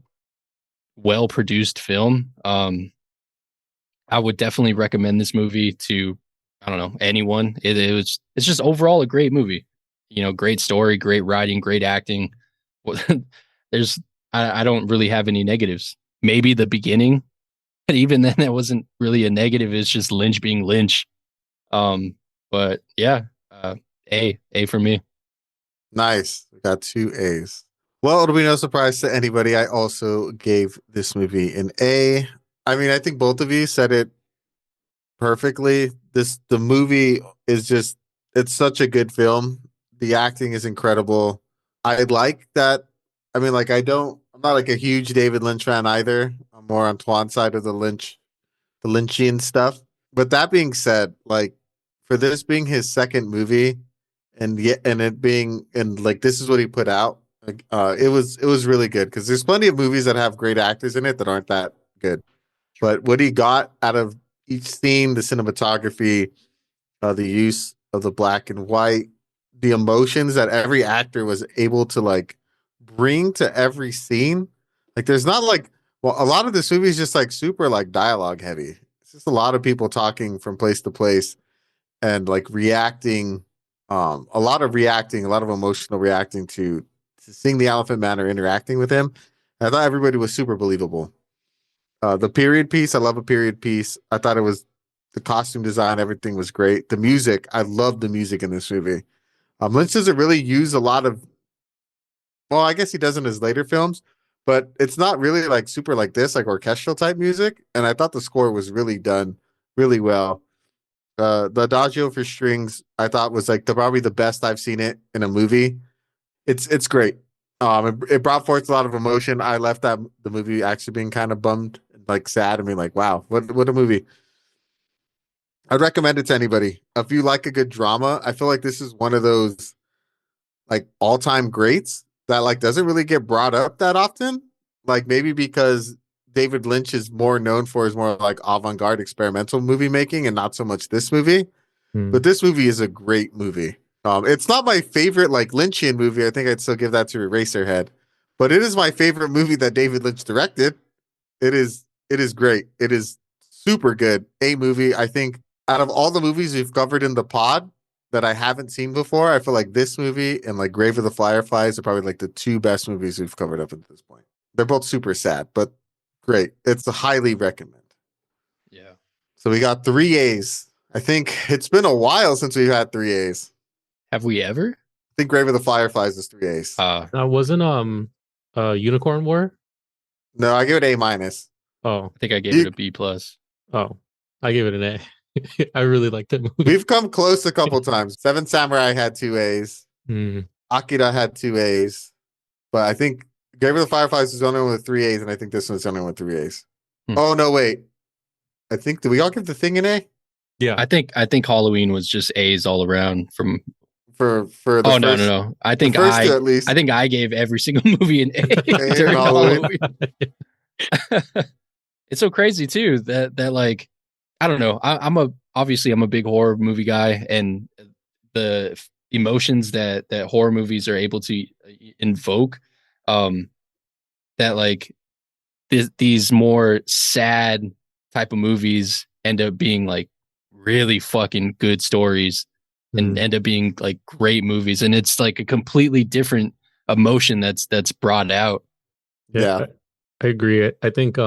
well produced film. I would definitely recommend this movie to, I don't know, anyone. It's just overall a great movie. You know, great story, great writing, great acting. There's I don't really have any negatives. Maybe the beginning, but even then, that wasn't really a negative. It's just Lynch being Lynch. But yeah, A for me. Nice. We got 2 A's. Well, it'll be no surprise to anybody. I also gave this movie an A. I mean, I think both of you said it perfectly. The movie is just, it's such a good film. The acting is incredible. I like that. I mean, like, I'm not like a huge David Lynch fan either. I'm more on Twan's side of the Lynchian stuff. But that being said, like, for this being his second movie, and it being, and like, this is what he put out, like, it was really good, because there's plenty of movies that have great actors in it that aren't that good. But what he got out of each scene, the cinematography, the use of the black and white, the emotions that every actor was able to like bring to every scene. Like, there's not like, well, a lot of this movie is just like super like dialogue heavy. It's just a lot of people talking from place to place and like reacting, a lot of reacting, a lot of emotional reacting to seeing the Elephant Man or interacting with him. And I thought everybody was super believable. The period piece, I love a period piece. I thought it was, the costume design, everything was great. The music, I love the music in this movie. Lynch doesn't really use a lot of, well, I guess he does in his later films, but it's not really like super like this, like orchestral type music. And I thought the score was really done really well. The Adagio for strings, I thought was like probably the best I've seen it in a movie. It's great. It brought forth a lot of emotion. I left the movie actually being kind of bummed, like sad, and being like, wow, what a movie. I'd recommend it to anybody. If you like a good drama, I feel like this is one of those like all-time greats that like doesn't really get brought up that often. Like, maybe because David Lynch is more known for his more like avant-garde experimental movie making and not so much this movie. But this movie is a great movie. It's not my favorite like Lynchian movie. I think I'd still give that to Eraserhead. But it is my favorite movie that David Lynch directed. It is great. It is super good. A movie. I think out of all the movies we've covered in the pod that I haven't seen before, I feel like this movie and like Grave of the Fireflies are probably like the 2 best movies we've covered up at this point. They're both super sad, but great. It's a highly recommend. Yeah. So we got 3 A's. I think it's been a while since we've had 3 A's. Have we ever? I think Grave of the Fireflies is 3 A's. Wasn't Unicorn War? No, I give it A minus. Oh, I think I gave it a B plus. Oh, I gave it an A. I really liked that movie. We've come close a couple times. Seven Samurai had 2 A's. Akira had 2 A's. But I think Grave of the Fireflies is the only one with 3 A's, and I think this one's the only one with 3 A's. Oh, no, wait. I think, did we all give The Thing an A? Yeah. I think Halloween was just A's all around from for the Oh, no. I think at least. I think I gave every single movie an A during Halloween. It's so crazy too that like, I don't know. I'm a big horror movie guy, and the emotions that horror movies are able to invoke, that like these more sad type of movies end up being like really fucking good stories and end up being like great movies, and it's like a completely different emotion that's brought out. Yeah. I agree. I think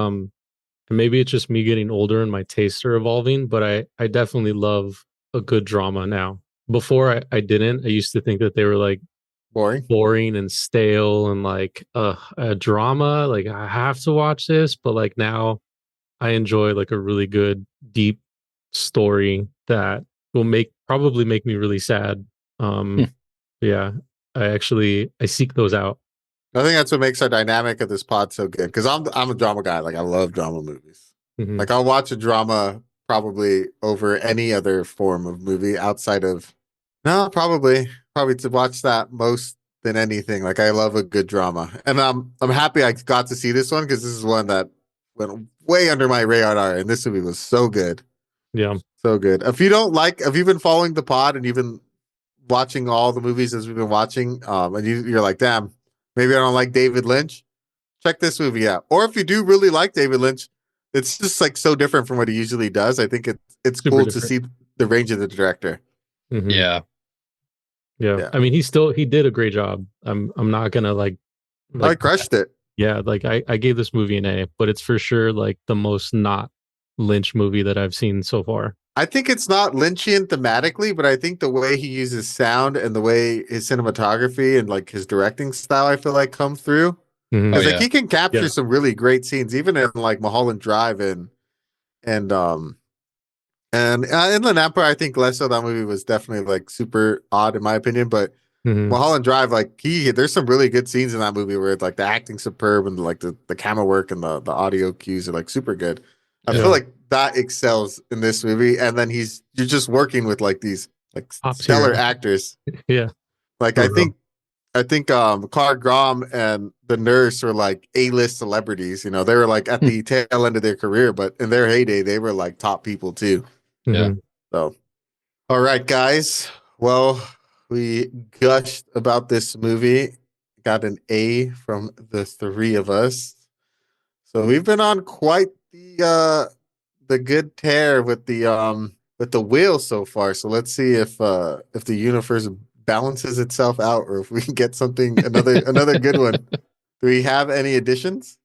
maybe it's just me getting older and my tastes are evolving, but I definitely love a good drama now. Before I didn't. I used to think that they were like boring and stale, and like a drama, like I have to watch this, but like now I enjoy like a really good deep story that will probably make me really sad. Yeah, I seek those out. I think that's what makes our dynamic of this pod so good, because I'm a drama guy. Like, I love drama movies. Like, I'll watch a drama probably over any other form of movie outside of, no, probably to watch that most than anything. Like, I love a good drama, and I'm happy I got to see this one, because this is one that went way under my radar, and this movie was so good. Yeah, so good. If you've been following the pod and you've been watching all the movies as we've been watching, and you're like, damn, maybe I don't like David Lynch, check this movie out. Or if you do really like David Lynch, it's just like so different from what he usually does. I think it's cool to see the range of the director. Mm-hmm. Yeah. I mean, he did a great job. I'm not gonna like I crushed it. Yeah, like I gave this movie an A, but it's for sure like the most not Lynch movie that I've seen so far. I think it's not Lynchian thematically, but I think the way he uses sound and the way his cinematography and like his directing style, I feel like come through. Because like he can capture some really great scenes, even in like Mulholland Drive and Inland Empire. I think less so. That movie was definitely like super odd in my opinion, but Mulholland Drive, like there's some really good scenes in that movie where like the acting's superb and like the camera work and the audio cues are like super good. I feel like that excels in this movie, and then you're just working with like these like stellar actors. Yeah, like I think Clark Grom and the nurse were like A-list celebrities. You know, they were like at the tail end of their career, but in their heyday, they were like top people too. Yeah. So, all right, guys. Well, we gushed about this movie. Got an A from the three of us. So we've been on quite the good tear with the wheel so far. So let's see if the universe balances itself out, or if we can get another good one. Do we have any additions?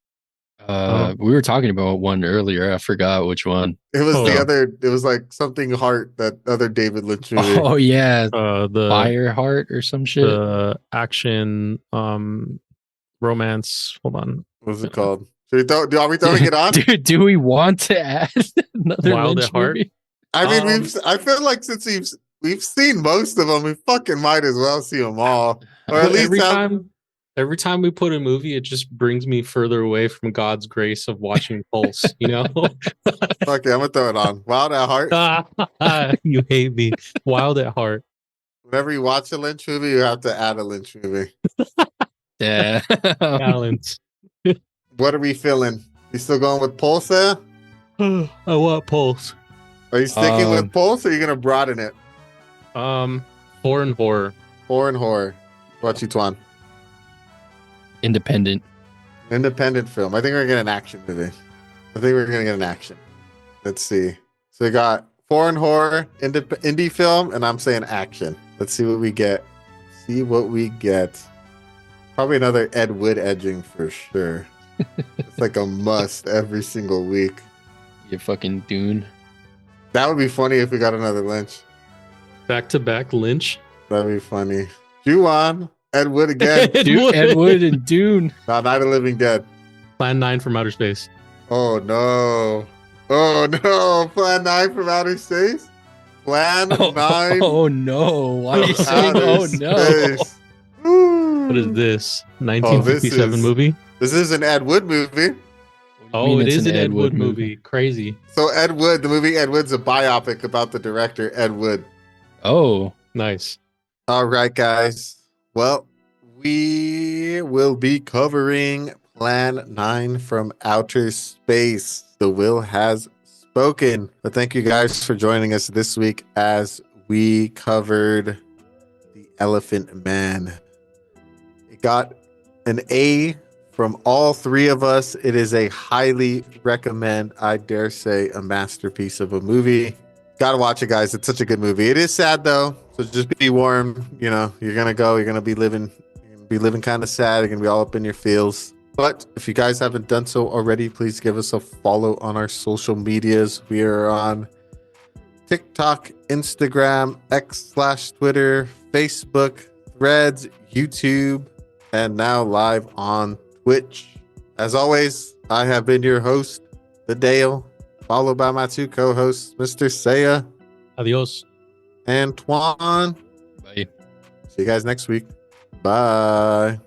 We were talking about one earlier. I forgot which one. It was it was like something heart, that other David Lynch movie. Oh yeah. The Fire Heart or some shit. The action romance. Hold on. What's it called? Are we throwing it on? Dude, do we want to add another Wild Lynch at Heart? movie? I mean, I feel like since we've seen most of them, we fucking might as well see them all. Or at least every time we put a movie, it just brings me further away from God's grace of watching Pulse, you know? Okay, I'm gonna throw it on. Wild at Heart. You hate me. Wild at Heart. Whenever you watch a Lynch movie, you have to add a Lynch movie. Yeah. Balance. What are we feeling? You still going with Pulse there? I want Pulse. Are you sticking with Pulse, or are you gonna broaden it? Foreign horror. Foreign horror. What you, Twan? Independent film. I think we're gonna get an action movie. Let's see. So we got foreign horror, indie film, and I'm saying action. Let's see what we get. Probably another Ed Wood edging for sure. It's like a must every single week. You fucking Dune. That would be funny if we got another Lynch. Back to back Lynch. That'd be funny. Ju-on. Ed Wood again. Ed Wood and Dune. Night of the Living Dead. Plan 9 from Outer Space. Oh no. Plan 9 from Outer Space? Plan 9. Oh no. Why are you saying oh no? What is this? 1957 movie? This is an Ed Wood movie. Oh, it is an Ed Wood movie. Crazy. So Ed Wood, the movie Ed Wood's a biopic about the director Ed Wood. Oh, nice. All right, guys. Well, we will be covering Plan 9 from Outer Space. The will has spoken. But thank you guys for joining us this week as we covered The Elephant Man. It got an A from all three of us. It is a highly recommend, I dare say, a masterpiece of a movie. Gotta watch it, guys. It's such a good movie. It is sad though, so just be warm. You know, you're gonna be living kind of sad. You're gonna be all up in your feels. But if you guys haven't done so already, please give us a follow on our social medias. We are on TikTok, Instagram, X/Twitter, Facebook, Threads, YouTube, and now live on Twitch. As always, I have been your host, The Dale, followed by my two co-hosts, Mr. Saya. Adios. And Twan. bye. See you guys next week. Bye.